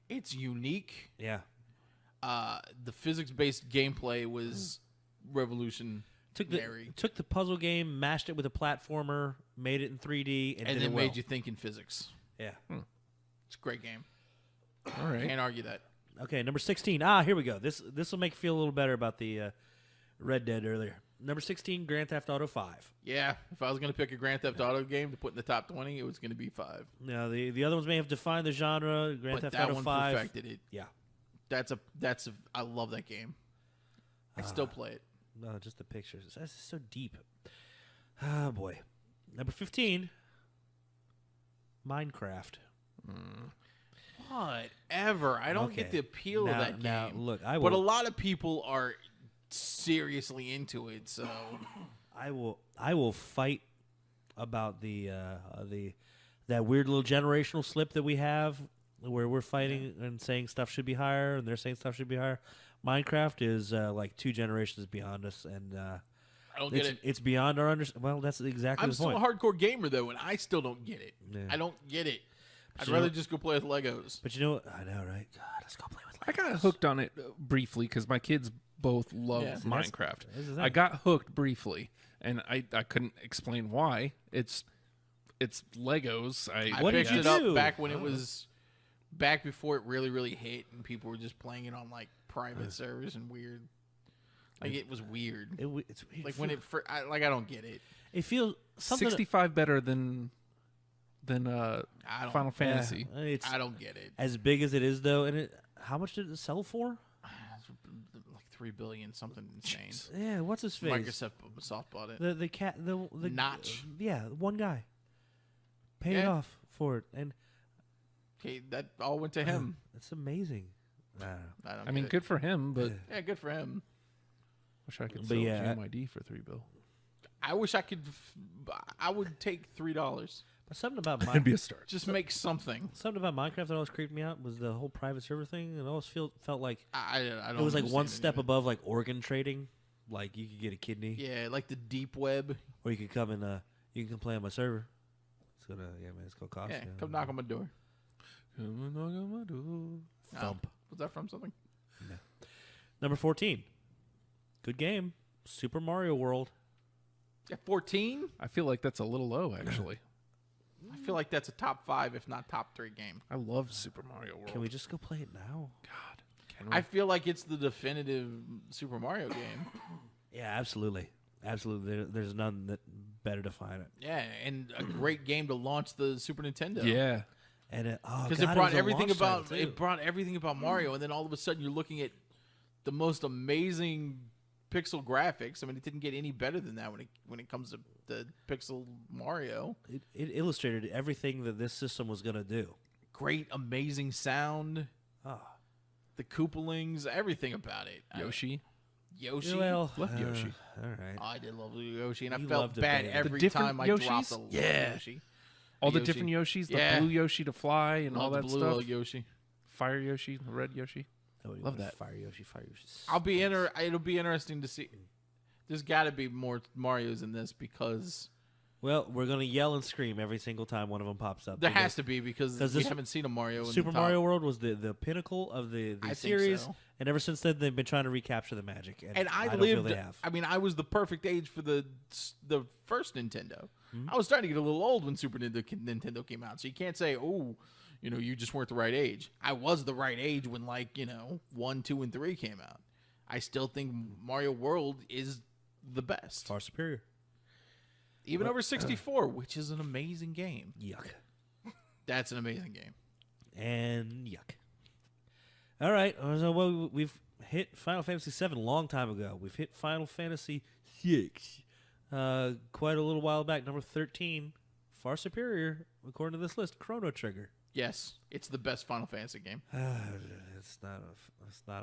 It's unique. Yeah. The physics-based gameplay was revolutionary. Took the puzzle game, mashed it with a platformer, made it in 3D, and and did then it well. made you think in physics. Yeah. It's a great game. All right. Can't argue that. Okay, number 16. Here we go. This will make you feel a little better about the Red Dead earlier. Number 16, Grand Theft Auto 5. Yeah, if I was going to pick a Grand Theft Auto game to put in the top 20, it was going to be 5. Now the other ones may have defined the genre. Grand But Theft that Auto one 5. perfected it. Yeah. I love that game. I still play it. No, just the pictures. That's so deep. Ah, boy. Number 15, Minecraft. Whatever. I don't get Okay. the appeal of that game. Now, look, But a lot of people are seriously into it, so I will fight about that weird little generational slip that we have where we're fighting and saying stuff should be higher and they're saying stuff should be higher. Minecraft is like 2 generations beyond us, and I don't get it. It's beyond our understanding. Well, that's exactly I'm the still point. a hardcore gamer though, and I still don't get it. Yeah. I don't get it. I'd you rather know- just go play with Legos. But you know what? I know, right? God, let's go play with I got hooked on it briefly because my kids both love Yeah. Minecraft. that's the thing. I got hooked briefly, and I couldn't explain why. It's Legos. I What did picked you it up do? back when it was back before it really hit, and people were just playing it on like private servers and weird. Like it was weird. It's weird. Like when I don't get it. it feels something 65 better than I don't- Final Fantasy. It's I don't get it. as big as it is though, and how much did it sell for? Like 3 billion, something insane. Yeah, what's his face? Microsoft bought it. The cat the Notch. Yeah, one guy paid Yeah. off for it, and Okay, that all went to him. it's amazing. I don't know. I don't. I mean, get good for him, but Yeah, good for him. wish I could But sell yeah, GMID for $3 bill. I wish I could. I would take $3. But something about That'd be a start. Just make something. something about Minecraft that always creeped me out was the whole private server thing. It always felt like I don't. it was like one understand step any of above like organ trading. Like you could get a kidney, it. Yeah, like the deep web. or you could come and you can play on my server. It's gonna it's gonna cost Yeah, you. come knock on my door. Come and knock on my door. Thump. Was that from something? Number 14, good game, Super Mario World. Yeah, 14. I feel like that's a little low, actually. I feel like that's a top 5, if not top 3 game. I love Super Mario World. Can we just go play it now? God, can we? I feel like it's the definitive Super Mario game. Yeah, absolutely, absolutely. There's none that better define it. Yeah, and a great game to launch the Super Nintendo. yeah. And because it brought everything about Mario, and then all of a sudden you're looking at the most amazing pixel graphics. I mean, it didn't get any better than that when it comes to the pixel Mario. It illustrated everything that this system was gonna do. Great, amazing sound. Ah. The Koopalings, everything about it. Yoshi. Yoshi. Well, Love Yoshi. All right. I did love Yoshi, and I You felt loved it, bad baby. every different time I Yoshis? dropped a Yeah. Yoshi. All the Yoshi. different Yoshis, the Yeah. blue Yoshi to fly and all Love that the blue stuff. Yoshi. Fire Yoshi, the red Yoshi. Nobody Love wants that. Fire Yoshi. Fire Yoshi. It'll be interesting to see. There's got to be more Marios in this because Well, we're gonna yell and scream every single time one of them pops up. there has to be because 'cause we this- haven't seen a Mario. In Super the top. Mario World was the pinnacle of the I think series, so. and ever since then they've been trying to recapture the magic. And I don't feel lived. they have. I mean, I was the perfect age for the first Nintendo. Mm-hmm. I was starting to get a little old when Super Nintendo came out, so you can't say, "Oh, you just weren't the right age." I was the right age when 1, 2, and 3 came out. I still think Mario World is the best, Far superior. even over 64, which is an amazing game. Yuck. That's an amazing game. And yuck. All right. So we've hit Final Fantasy VII a long time ago. We've hit Final Fantasy VI quite a little while back. Number 13, far superior according to this list. Chrono Trigger. Yes, it's the best Final Fantasy game. It's not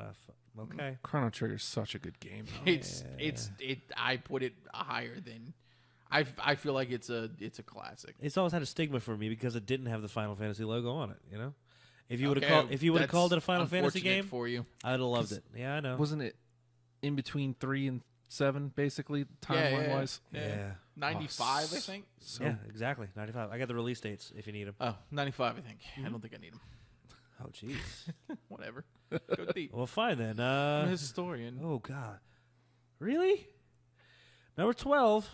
a. Okay. Chrono Trigger's such a good game. though. I put it higher than. I feel like it's a classic. It's always had a stigma for me because it didn't have the Final Fantasy logo on it. If you would have Okay, called called it a that's Final Fantasy unfortunate game, for you. I'd have loved it. Yeah, I know. Wasn't it in between 3 and 7, basically, timeline wise? Yeah. 95, I think. So Yeah, exactly. 95. I got the release dates if you need them. Oh, 95, I think. I don't think I need them. Oh, jeez. Whatever. Go deep. Well, fine then. I'm a historian. Oh God, really? Number 12,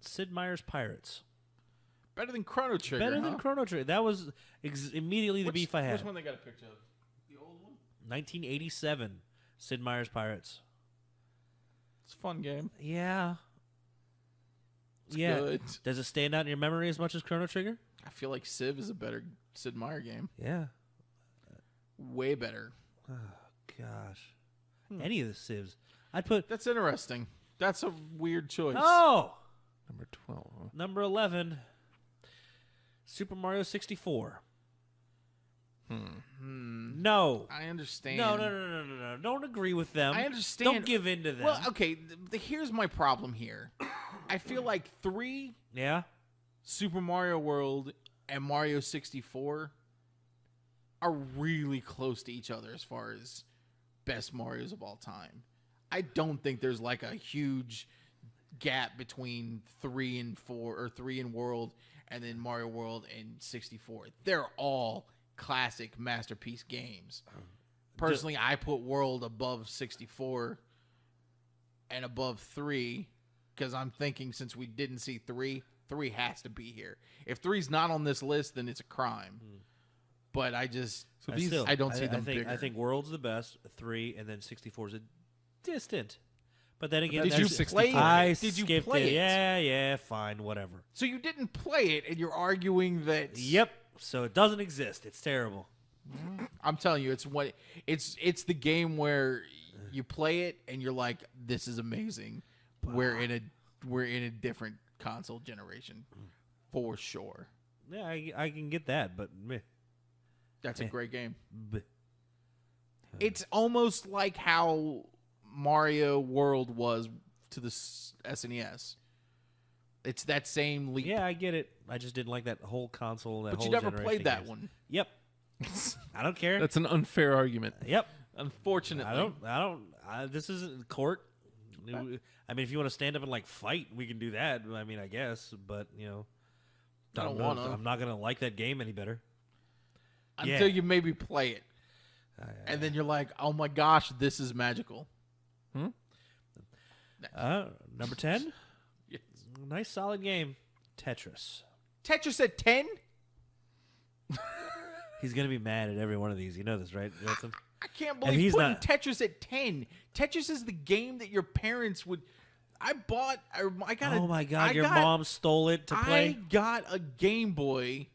Sid Meier's Pirates. Better than Chrono Trigger. Better huh? than Chrono Trigger. That was immediately the beef I had. Which one they got a picture of? The old one? 1987, Sid Meier's Pirates. It's a fun game. Yeah. It's yeah. good. Does it stand out in your memory as much as Chrono Trigger? I feel like Civ is a better Sid Meier game. Yeah. Way better. Oh gosh. Any of the Civs, I'd put. That's interesting. That's a weird choice. Oh. number 12. Huh? Number 11, Super Mario 64. No. I understand. No. Don't agree with them. I understand. Don't give in to them. Well, okay. Here's my problem here. I feel like 3 Yeah. Super Mario World and Mario 64 are really close to each other as far as best Marios of all time. I don't think there's like a huge gap between 3 and 4 or 3 and World and then Mario World and 64. They're all classic masterpiece games. Personally, I put World above 64 and above 3 because I'm thinking since we didn't see 3 has to be here. If 3's not on this list, then it's a crime. But I just I don't see them I think bigger. World's the best, 3, and then 64 is a distant But then again, Did that's you just- play it? I Did you skipped play it? Yeah, fine, whatever. So you didn't play it, and you're arguing that. Yep. So it doesn't exist. It's terrible. I'm telling you, it's the game where you play it and you're like, this is amazing. We're in a different console generation, for sure. Yeah, I can get that, but meh. That's a great game. Bleh. It's almost like how Mario World was to the SNES. It's that same leap. Yeah, I get it. I just didn't like that whole console. But whole you never generation played of that games. one. Yep. I don't care. That's an unfair argument. Yep. Unfortunately. This isn't court. I mean, if you want to stand up and like fight, we can do that. I mean, I guess, but I don't wanna. I'm not gonna like that game any better. Until you maybe play it. And then you're like, oh my gosh, this is magical. Number 10. Yes. Nice solid game. Tetris. Tetris at 10? He's gonna be mad at every one of these. You know this, right, Justin? I can't And believe he's putting not- Tetris at 10. Tetris is the game that your parents would. I got Oh my God! Your mom stole it to play. I got a Game Boy,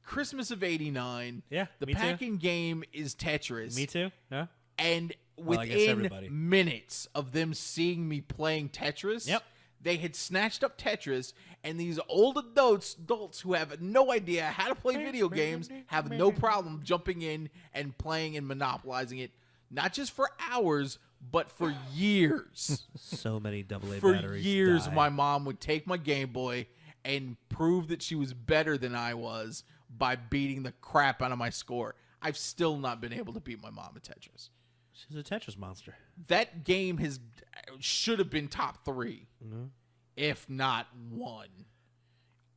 Christmas of '89. Yeah, the me too. packing game is Tetris. Me too. Yeah. And Well, I guess within everybody. minutes of them seeing me playing Tetris, Yep. they had snatched up Tetris, and these old adults who have no idea how to play video games have no problem jumping in and playing and monopolizing it, not just for hours, but for years. So many AA For batteries. years, die. my mom would take my Game Boy and prove that she was better than I was by beating the crap out of my score. I've still not been able to beat my mom at Tetris. She's a Tetris monster. That game should have been top 3, if not 1.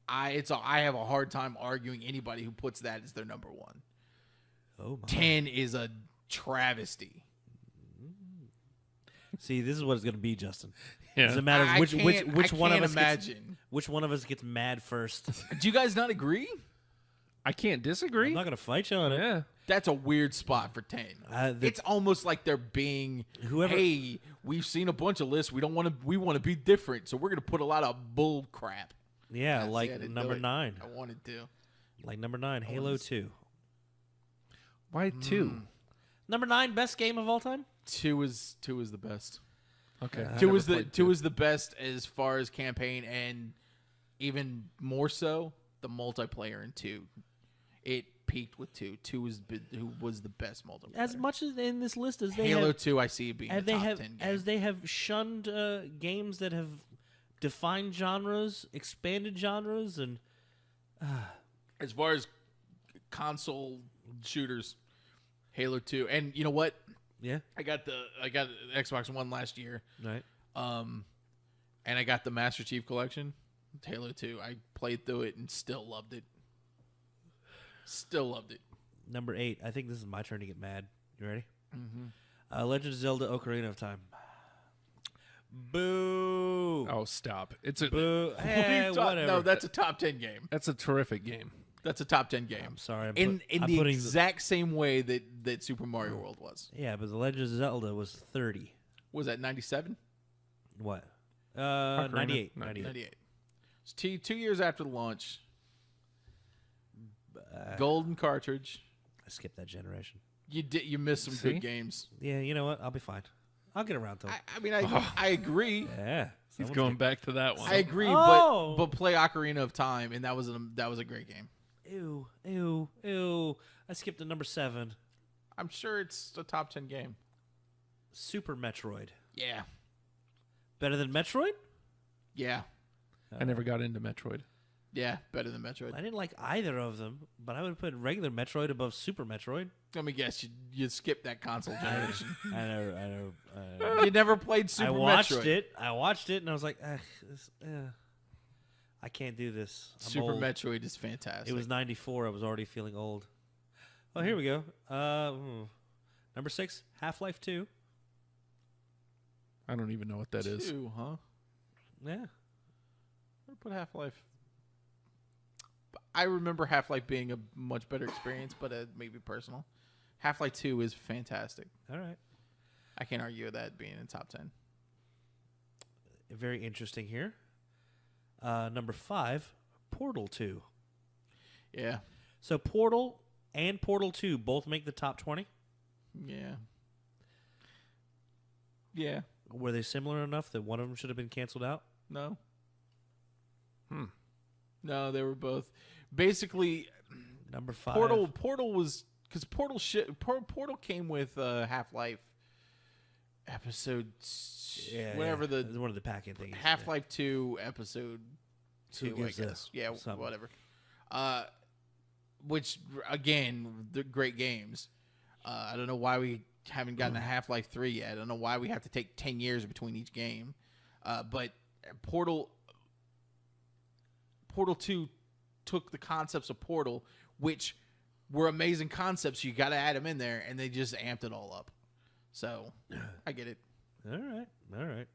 I have a hard time arguing anybody who puts that as their number 1. Oh my. 10 is a travesty. See, this is what it's gonna be, Justin. Yeah. Doesn't matter I which can't one of us imagine. which one of us gets mad first. Do you guys not agree? I can't disagree. I'm not gonna fight you on it. Yeah. That's a weird spot for 10. It's almost like they're being, hey, we've seen a bunch of lists. We want to be different, so we're gonna put a lot of bull crap. Yeah, That's like it, I didn't number do it. 9. I wanted to. Like number 9, Halo 2. Why 2? Number 9, best game of all time. 2 is the best. Okay. Two is the best as far as campaign, and even more so the multiplayer in 2. It peaked with 2. 2 was the best multiplayer. As much as in this list as they Halo have, 2, I see it being a as they top have 10 game. as they have shunned games that have defined genres, expanded genres, and As far as console shooters, Halo 2, and you know what? yeah, I got the Xbox One last year, right. and I got the Master Chief Collection, Halo 2. I played through it and still loved it. Still loved it. Number 8. I think this is my turn to get mad. You ready? Mm-hmm. Legend of Zelda: Ocarina of Time. Boo! Oh, stop! It's a Boo! What are Eh, you talking- whatever. No, that's a top 10 game. that's a terrific game. That's a top 10 game. I'm sorry. In I'm the putting exact same way that Super Mario World was. Yeah, but the Legend of Zelda was 30. Was that 97? What? Ocarina, 98. 98. It's 2 years after the launch. Golden cartridge. I skipped that generation. You missed some See? good games. Yeah, you know what? I'll be fine. I'll get around to it. I mean, I agree. Yeah. He's someone's going get- back to that one. I agree, Oh! but play Ocarina of Time, and that was a great game. Ew, ew, ew. I skipped to number 7. I'm sure it's a top 10 game. Super Metroid. Yeah, Better than Metroid? yeah, I never got into Metroid. yeah. Better than Metroid. I didn't like either of them, but I would put regular Metroid above Super Metroid. Let me guess, you skipped that console generation. I know. You never played Super I watched Metroid. it. I watched it, and I was like, I can't do this. I'm Super old. Metroid is fantastic. It was 94. I was already feeling old. Oh, here we go. Number 6, Half-Life 2. I don't even know what that is. 2, huh? Yeah. I put Half-Life. I remember Half-Life being a much better experience, but maybe personal. Half-Life 2 is fantastic. All right. I can't argue with that being in top 10. very interesting here. Number 5, Portal 2. Yeah. So Portal and Portal 2 both make the top 20. Yeah. Yeah. Were they similar enough that one of them should have been canceled out? No. No, they were both basically Number 5. Portal was because Portal came with Half-Life episode whatever It was one of the packing things. Half-Life 2 episode 2, I gives a guess. Yeah, something. whatever. Which again, the great games. I don't know why we haven't gotten a Half-Life 3 yet. I don't know why we have to take 10 years between each game. But Portal 2 took the concepts of Portal, which were amazing concepts. You got to add them in there, and they just amped it all up. So I get it. All right.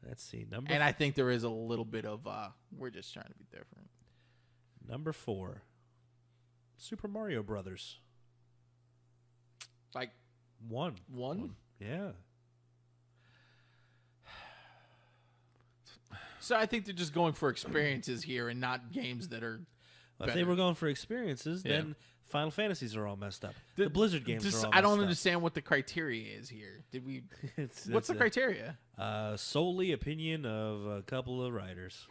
Let's see. And I think there is a little bit of we're just trying to be different. Number 4, Super Mario Brothers. Like One. Yeah. So I think they're just going for experiences here and not games that are. Well, if they were going for experiences, then Final Fantasies are all messed up. The Blizzard games are all messed up. I don't understand what the criteria is here. Did we? What's the criteria? Solely opinion of a couple of writers.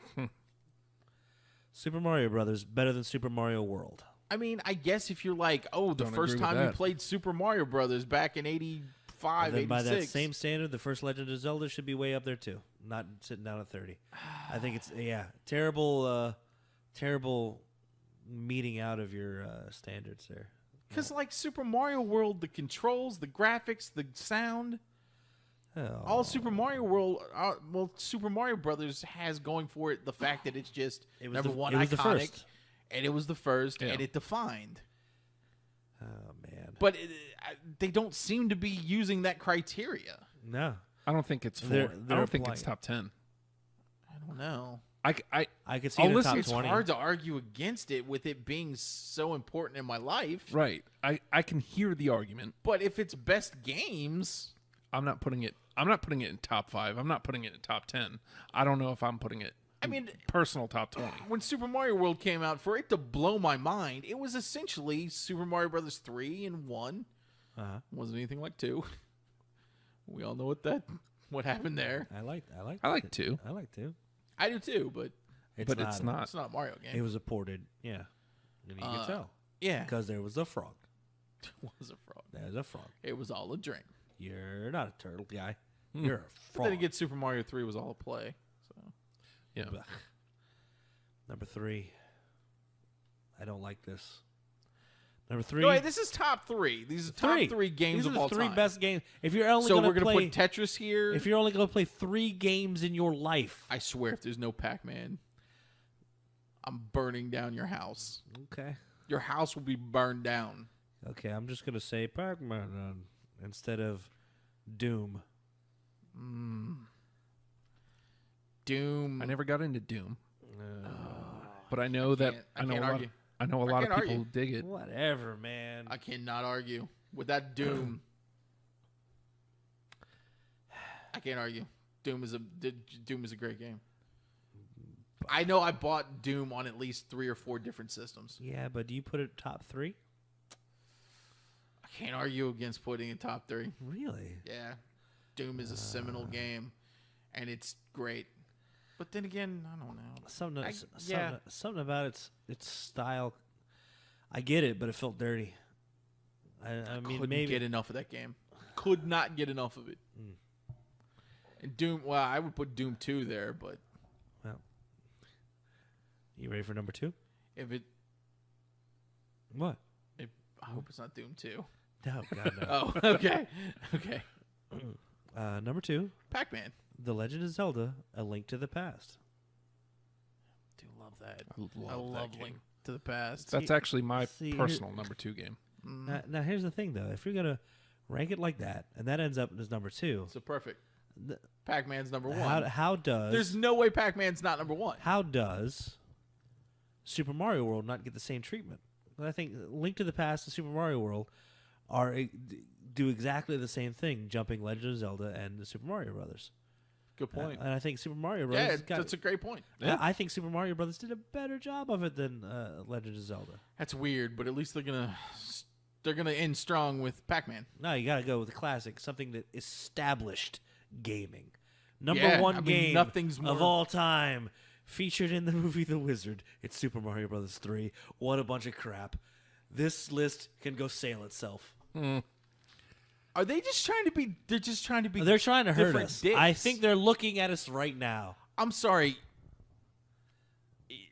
Super Mario Brothers better than Super Mario World. I mean, I guess if you're like, the Don't first agree with time you that. played Super Mario Brothers back in 85, Then 86. by that same standard, the first Legend of Zelda should be way up there too, not sitting down at 30. I think it's terrible meeting out of your standards there. Because like Super Mario World, the controls, the graphics, the sound, all Super Mario World, Super Mario Brothers has going for it the fact that it's just number one, iconic, the first. and it was the first, Yeah. and it defined. Oh man, But they don't seem to be using that criteria. no, I don't think it's 4. They're I don't think applying it's it. top 10. I don't know. I could see I'll it in the listen- top It's 20. hard to argue against it with it being so important in my life. Right. I can hear the argument. But if it's best games, I'm not putting it in top 5. I'm not putting it in top 10. I don't know if I'm putting it I mean, personal top 20. when Super Mario World came out, for it to blow my mind, it was essentially Super Mario Brothers 3 and 1. Wasn't anything like 2. We all know what happened there. I like 2. I like 2. I do too, but But it's not. it's not a Mario game. It was a ported, and you can tell Yeah, because there was a frog. it was a frog. There's a frog. It was all a dream. You're not a turtle guy. You're a But frog. then again, Super Mario 3 was all a play. So Yeah. Blech. Number 3. I don't like this. Number 3. no, wait, this is top 3. These are top 3 games These are of the all 3 time. best games. If you're only So gonna we're gonna play, put Tetris here. if you're only gonna play 3 games in your life, I swear, if there's no Pac-Man, I'm burning down your house. okay, Your house will be burned down. okay, I'm just gonna say Pac-Man instead of Doom. Doom. I never got into Doom. But I know that I can't argue. I know a I lot of can't people argue. dig it. Whatever, man. I cannot argue with that Doom. I can't argue. Doom is a great game. I know I bought Doom on at least 3 or 4 different systems. Yeah, but do you put it top 3? I can't argue against putting it top 3. Really? Yeah, Doom is a seminal game, and it's great. But then again, I don't know. Something about its style. I get it, but it felt dirty. I mean, Couldn't maybe get enough of that game. Could not get enough of it. And Doom, well, I would put Doom 2 there, but Well, you ready for number 2? if it, What? I hope it's not Doom 2. No, God, no. Oh, okay, okay. Number 2, Pac-Man. The Legend of Zelda: A Link to the Past. Do love that. I love that game. Link to the Past. That's actually my See, personal number 2 game. Now, here's the thing, though. If you're gonna rank it like that, and that ends up as number 2, So perfect. Pac-Man's number 1. how does There's no way Pac-Man's not number 1. how does Super Mario World not get the same treatment? I think Link to the Past and Super Mario World do exactly the same thing, jumping Legend of Zelda and the Super Mario Brothers. Good point. And I think Super Mario Brothers. Yeah, that's a great point. I think Super Mario Brothers did a better job of it than Legend of Zelda. That's weird, but at least they're gonna end strong with Pac-Man. No, you got to go with the classic, something that established gaming. Number Yeah, one I mean, game nothing's more- of all time, featured in the movie The Wizard. It's Super Mario Brothers 3. What a bunch of crap! This list can go sail itself. Are they just trying to be? They're just trying to be. They're trying to hurt different us. dicks. I think they're looking at us right now. I'm sorry.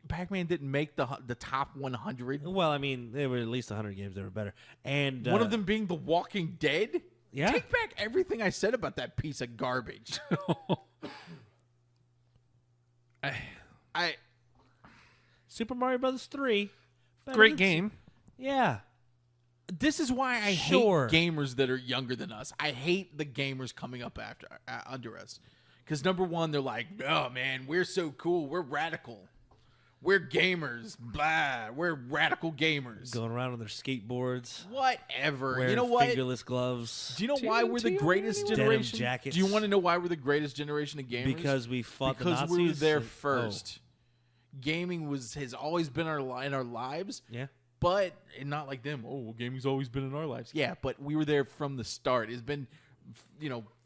Pac-Man didn't make the top 100. Well, I mean, there were at least 100 games that were better, and One of them being The Walking Dead. Yeah. Take back everything I said about that piece of garbage. I Super Mario Brothers 3. better Great than- game. Yeah. This is why I Sure. hate gamers that are younger than us. I hate the gamers coming up under us. Because number one, they're like, "Oh man, we're so cool. We're radical. We're gamers. Blah. We're radical gamers. Going around on their skateboards. Whatever. Wearing You know what? fingerless gloves. Do you know why we're the greatest Denim generation? jackets. Do you want to know why we're the greatest generation of gamers? Because we fought the because we were Nazis? there Oh. first. Gaming has always been in our lives. Yeah. But and not like them. Oh, well, gaming's always been in our lives. Yeah, but we were there from the start. It's been,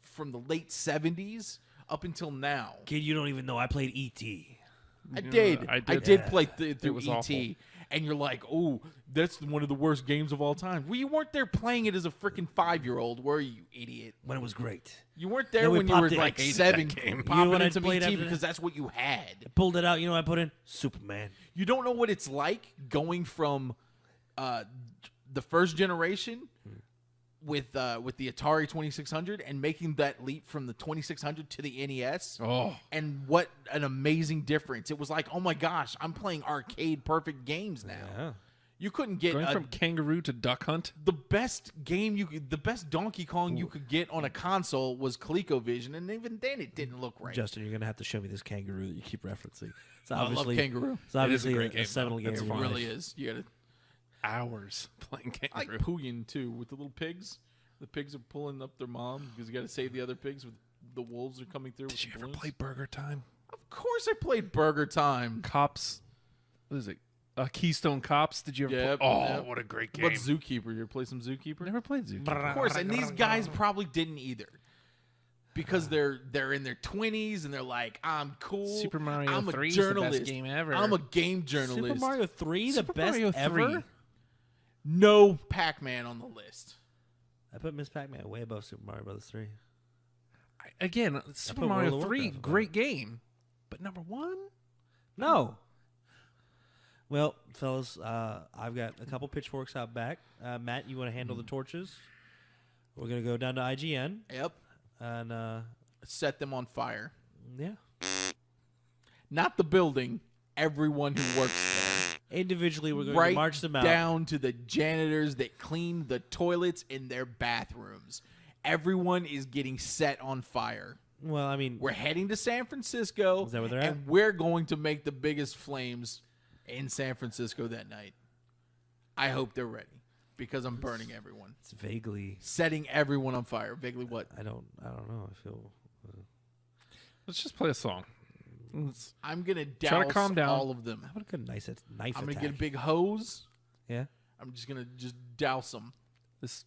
from the late 70s up until now. Kid, you don't even know I played E.T. I did. I I did. did play through was E.T. And you're like, oh, that's one of the worst games of all time. Well, you weren't there playing it as a freaking 5-year-old, were you, idiot? When it was great. You weren't there Then we when you were popped it. I like hated 7, that game. You know popping what I in some played ET after because that? that's what you had. Pulled it out. You know what I put in? Superman. You don't know what it's like going from the first generation with the Atari 2600 and making that leap from the 2600 to the NES. Oh. And what an amazing difference. It was like, oh my gosh, I'm playing arcade perfect games now. Yeah. You couldn't get Going from Kangaroo to Duck Hunt. the best the best Donkey Kong you could get on a console was ColecoVision, and even then it didn't look right. Justin, you're going to have to show me this kangaroo that you keep referencing. It's I love obviously, Kangaroo. It's obviously great game, a seminal though. game. It's of It your really life. is. You gotta Hours playing I like Kangaroo. Pooyin too with the little pigs. The pigs are pulling up their mom because you got to save the other pigs. With the wolves are coming through. Did with you the ever balloons. play Burger Time? Of course, I played Burger Time. Cops. What is it? Keystone Cops. Did you ever Yep, play? Oh, yep. what a great What game. about Zookeeper? You ever play some Zookeeper? Never played Zookeeper. Of course, and these guys probably didn't either. Because they're in their 20s and they're like, I'm cool. Super Mario I'm a 3 is the best journalist. game ever. I'm a game journalist. Super Mario 3, the Super best Mario ever? 3? No Pac-Man on the list. I put Miss Pac-Man way above Super Mario Brothers 3. Again, Super put Mario World of 3, Warcraft above. great game. But number one? No. Well, fellas, I've got a couple pitchforks out back. Matt, you want to handle the torches? We're going to go down to IGN. Yep. And, Set them on fire. yeah. Not the building. Everyone who works there. Individually, we're going Right to march them out. down to the janitors that clean the toilets in their bathrooms. Everyone is getting set on fire. Well, I mean, We're heading to San Francisco. Is that where they're and at? we're going to make the biggest flames in San Francisco that night. I hope they're ready because I'm burning everyone. it's vaguely. Setting everyone on fire. Vaguely what? I don't know. I feel. Let's just play a song. Let's I'm going to Try to douse calm down. all of them. How about a good nice knife I'm going to attack? get a big hose. Yeah. I'm just going to just douse them. this.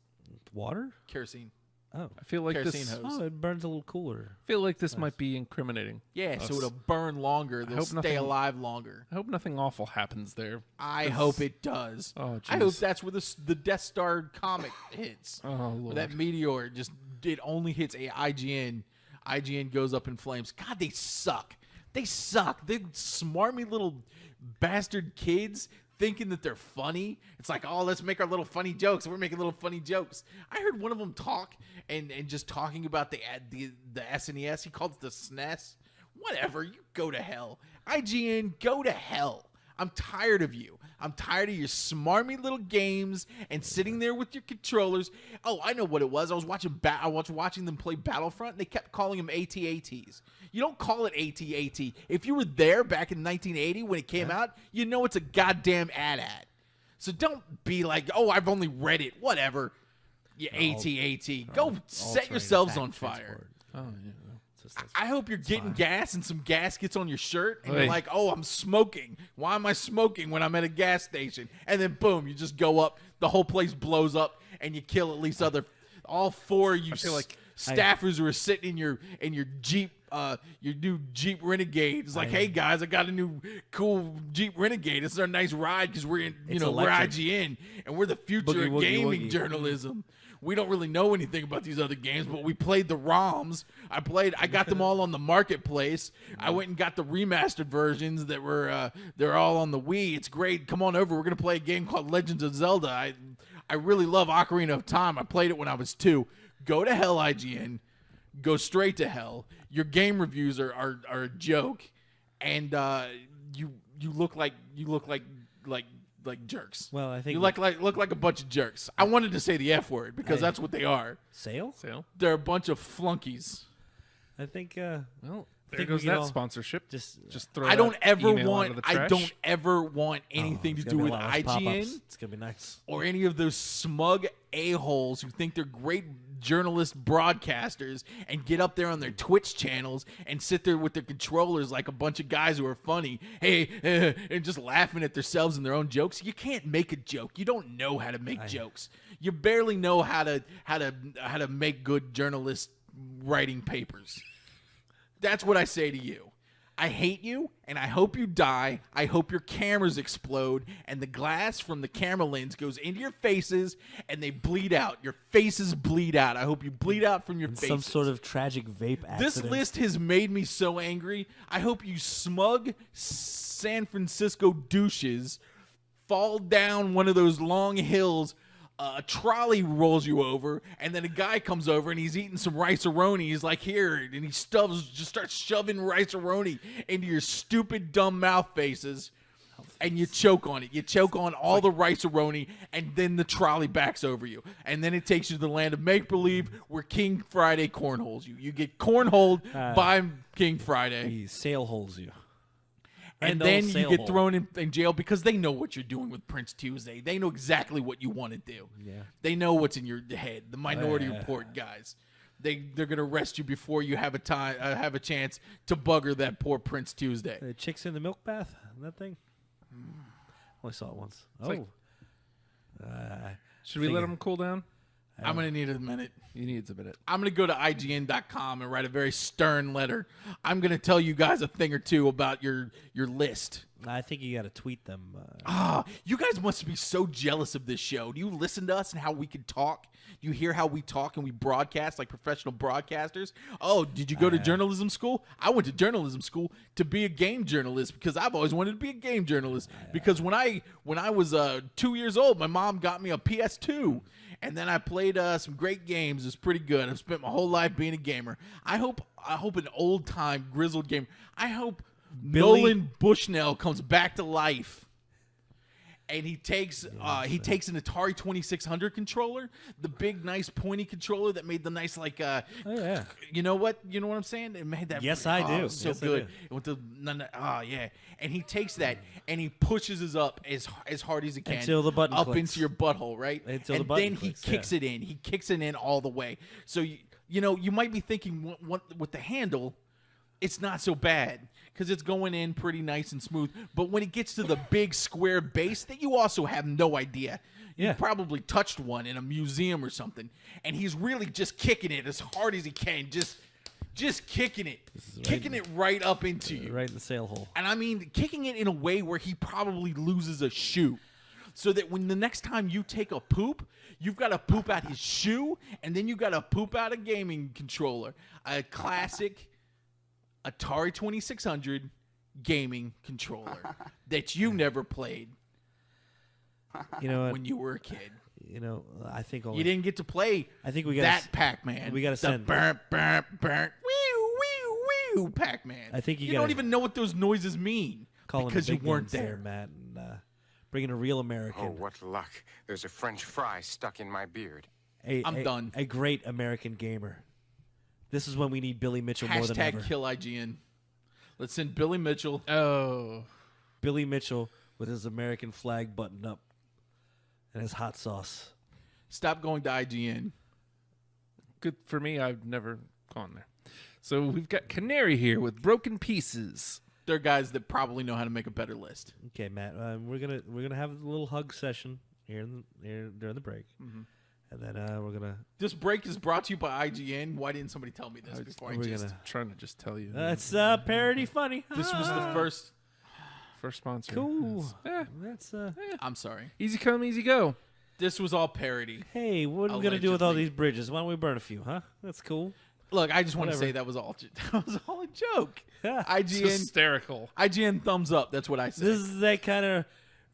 Water? Kerosene. Oh. I feel like Kerosene this. hose. Oh, it burns a little cooler. I feel like this might be incriminating. Yeah, so us. it'll burn longer. They'll hope stay nothing- alive longer. I hope nothing awful happens there. I hope it does. Oh, I hope jeez. that's where the Death Star comet hits. Oh, Where Lord. that meteor just it only hits a IGN. IGN goes up in flames. God, they suck. They suck. They're smarmy little bastard kids thinking that they're funny. It's like, oh, let's make our little funny jokes. We're making little funny jokes. I heard one of them talk and just talking about the SNES. He called it the SNES. Whatever. You go to hell. IGN, go to hell. I'm tired of you. I'm tired of your smarmy little games and sitting there with your controllers. Oh, I know what it was. I was watching them play Battlefront, and they kept calling them AT-ATs. You don't call it AT-AT. If you were there back in 1980 when it came out, you know it's a goddamn AT-AT. So don't be like, oh, I've only read it. Whatever. You AT-AT. Go set All-terrain yourselves attack on fire. transport. Oh, yeah. I hope you're getting gas and some gas gets on your shirt and Hey. you're like, oh, I'm smoking. Why am I smoking when I'm at a gas station? And then boom, you just go up, the whole place blows up, and you kill at least all four of you feel like staffers who are sitting in your Jeep, your new Jeep Renegade. It's like, hey guys, I got a new cool Jeep Renegade. It's our nice ride because we're in, It's we're electric. IGN and we're the future Boogie of woogie gaming woogie. journalism. We don't really know anything about these other games, but we played the ROMs. I got them all on the marketplace. I went and got the remastered versions that were they're all on the Wii. It's great. Come on over. We're gonna play a game called Legends of Zelda. I really love Ocarina of Time. I played it when I was 2. Go to hell, IGN. Go straight to hell. Your game reviews are a joke, and you look like jerks. Well, I think You look like a bunch of jerks. I wanted to say the F word because that's what they are. Sale. They're a bunch of flunkies. I think. Well, there think goes we can that all sponsorship. Just throw I don't that ever email want. out of the I trash. don't ever want anything to it's do gonna be with a lot less pop-ups. IGN It's gonna be nice. or any of those smug a-holes who think they're great journalist broadcasters and get up there on their Twitch channels and sit there with their controllers like a bunch of guys who are funny, and just laughing at themselves and their own jokes. You can't make a joke. You don't know how to make jokes. You barely know how to make good journalist writing papers. That's what I say to you. I hate you, and I hope you die. I hope your cameras explode, and the glass from the camera lens goes into your faces, and they bleed out. Your faces bleed out. I hope you bleed out from your faces. Some sort of tragic vape accident. This list has made me so angry. I hope you smug San Francisco douches fall down one of those long hills. A trolley rolls you over, and then a guy comes over and he's eating some rice-a-roni. He's like, here, and he just starts shoving rice-a-roni into your stupid, dumb mouth faces, and you choke on it. You choke on all the rice-a-roni, and then the trolley backs over you. And then it takes you to the land of make-believe where King Friday cornholes you. You get cornholed by King Friday. He sail holes you. And Randall then you sail get hole. thrown in jail because they know what you're doing with Prince Tuesday. They know exactly what you want to do. Yeah. They know what's in your head. The Minority Yeah. Report guys. They're gonna arrest you before you have a chance to bugger that poor Prince Tuesday. The chicks in the milk bath. That thing. Only saw it once. like- Should we Figure. let him cool down? I'm gonna need a minute. He needs a minute. I'm going to go to IGN.com and write a very stern letter. I'm going to tell you guys a thing or two about your list. I think you got to tweet them. You guys must be so jealous of this show. Do you listen to us and how we can talk? Do you hear how we talk and we broadcast like professional broadcasters? Oh, did you go to journalism school? I went to journalism school to be a game journalist because I've always wanted to be a game journalist. Because when I was 2 years old, my mom got me a PS2. And then I played some great games. It's pretty good. I've spent my whole life being a gamer. I hope an old time grizzled gamer. I hope Nolan Bushnell comes back to life, and he takes an Atari 2600 controller, the big nice pointy controller that made the nice yeah. you know what I'm saying? It made that. Yes, I do. So Yes, I good. do. With the yeah, and he takes that and he pushes it up as hard as he can Until the button up clicks. into your butthole, right? Until and the button then clicks, he kicks it in. He kicks it in all the way. So you might be thinking with the handle, it's not so bad because it's going in pretty nice and smooth. But when it gets to the big square base that you also have no idea. Yeah. You probably touched one in a museum or something, and he's really just kicking it as hard as he can, just kicking it, kicking it right up into you. Right in the sail hole. And I mean, kicking it in a way where he probably loses a shoe. So that when the next time you take a poop, you've got to poop out his shoe, and then you got to poop out a gaming controller. A classic Atari 2600 gaming controller that you never played You know what? when you were a kid. You know, I think You didn't get to play I think we got that Pac-Man. we gotta the send- burnt, wee Pac-Man. I think you don't gotta- even know what those noises mean call because the you big weren't guns there, there. Matt, and bring in a real American. Oh, what luck. There's a French fry stuck in my beard. I'm done. A great American gamer. This is when we need Billy Mitchell more than ever. Hashtag kill IGN. Let's send Billy Mitchell. Oh, Billy Mitchell with his American flag buttoned up and his hot sauce. Stop going to IGN. good for me. I've never gone there. So we've got Canary here with Broken Pieces. They're guys that probably know how to make a better list. Okay, Matt. We're gonna have a little hug session here during the break, and then we're gonna. This break is brought to you by IGN. Why didn't somebody tell me this before I we're just... gonna- Trying to just tell you. That's parody funny. This was the first... First sponsor. Cool. Eh, That's I'm sorry. easy come, easy go. This was all parody. Hey, what are we gonna do with all Allegedly. these bridges? Why don't we burn a few, huh? That's cool. Look, I just want to Whatever. say that was all a joke. Yeah. It's IGN hysterical. IGN thumbs up. That's what I said. This is that kind of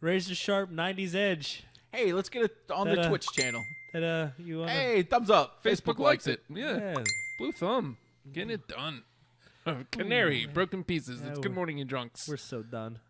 razor sharp '90s edge Hey, let's get it on That, the Twitch channel. that you wanna. Hey, thumbs up. Facebook likes it. Yeah. Yeah. Blue thumb. Getting it done. Canary, Broken Pieces. Yeah, It's Good Morning, You Drunks. We're so done.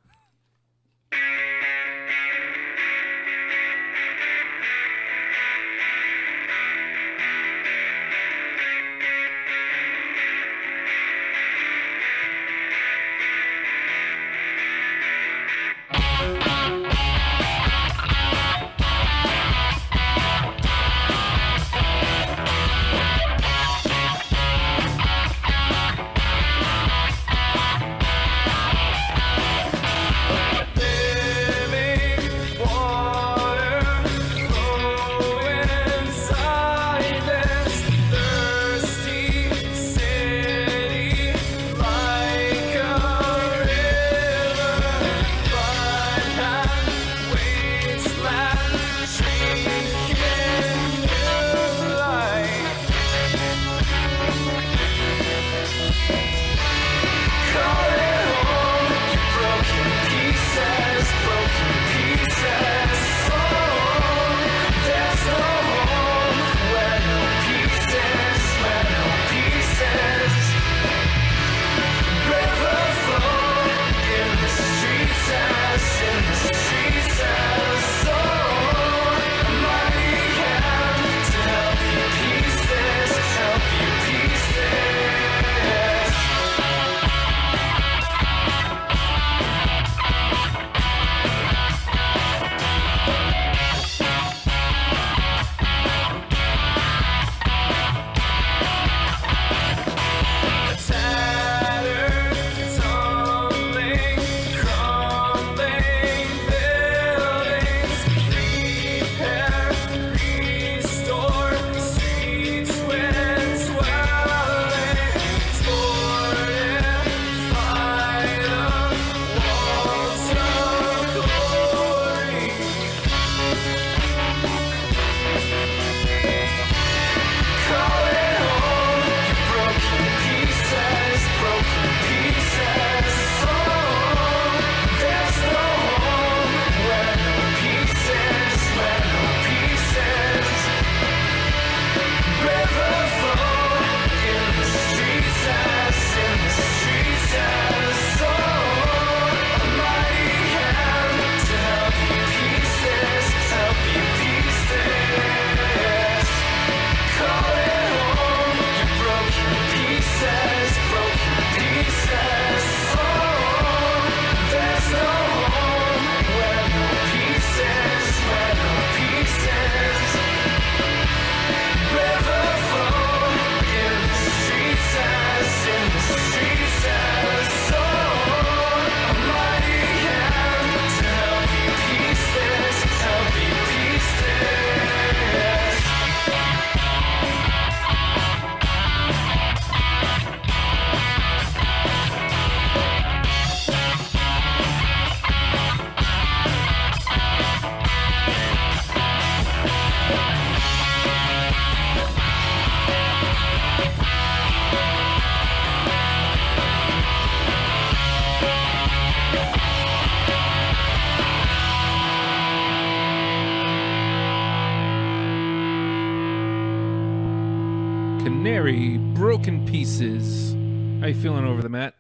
Canary, Broken Pieces. How you feeling over the mat?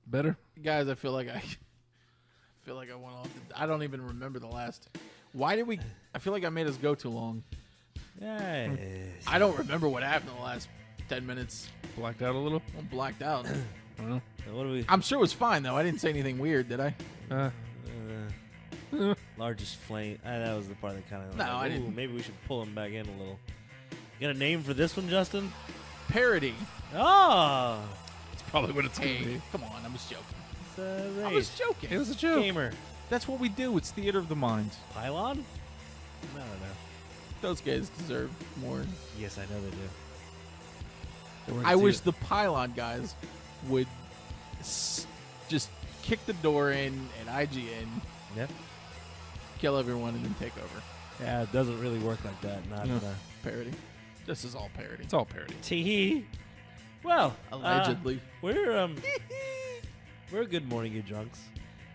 Better? Guys, I feel like I went off. I don't even remember the last. Why did we? I feel like I made us go too long. Yes. I don't remember what happened in the last 10 minutes. Blacked out a little? I'm blacked out. I don't know. So what do we? I'm sure it was fine though. I didn't say anything weird, did I? Largest flame. That was the part that kind of. No, I didn't. Maybe we should pull him back in a little. You got a name for this one, Justin? Parody. Oh, That's probably what it's going to Hey, be. come on, I was joking. it's I Rage. was joking. It was a joke. Gamer. That's what we do. It's theater of the mind. Pylon? I don't know. Those guys deserve more. Yes, I know they do. They weren't I wish do- the Pylon guys would just kick the door in at IGN, Yeah. kill everyone, and then take over. Yeah, it doesn't really work like that. Not No. Parody. This is all parody. It's all parody. Tee. Well, Allegedly. we're Good Morning You Drunks.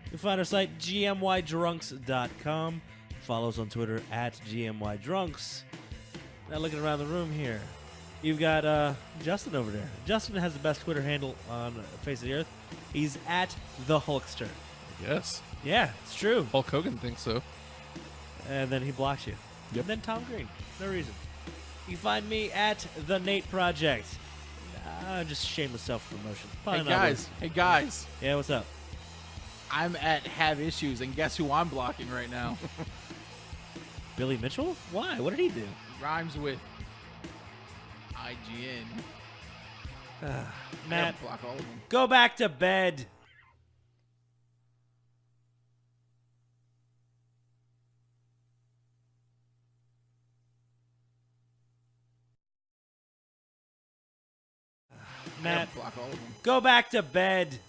You can find our site gmydrunks.com. Follow us on Twitter at gmydrunks. Now looking around the room here, you've got Justin over there. Justin has the best Twitter handle on the face of the earth. He's at the Hulkster. Yes. Yeah, it's true. Hulk Hogan thinks so. And then he blocks you. Yep. And then Tom Green. No reason. You can find me at the Nate Project. Just shameless self-promotion. Probably not worth- Hey guys, Yeah, what's up? I'm at Have Issues, and guess who I'm blocking right now? Billy Mitchell? Why? What did he do? Rhymes with IGN. Matt, Block all of them. go back to bed. Matt, Block all of them. go back to bed.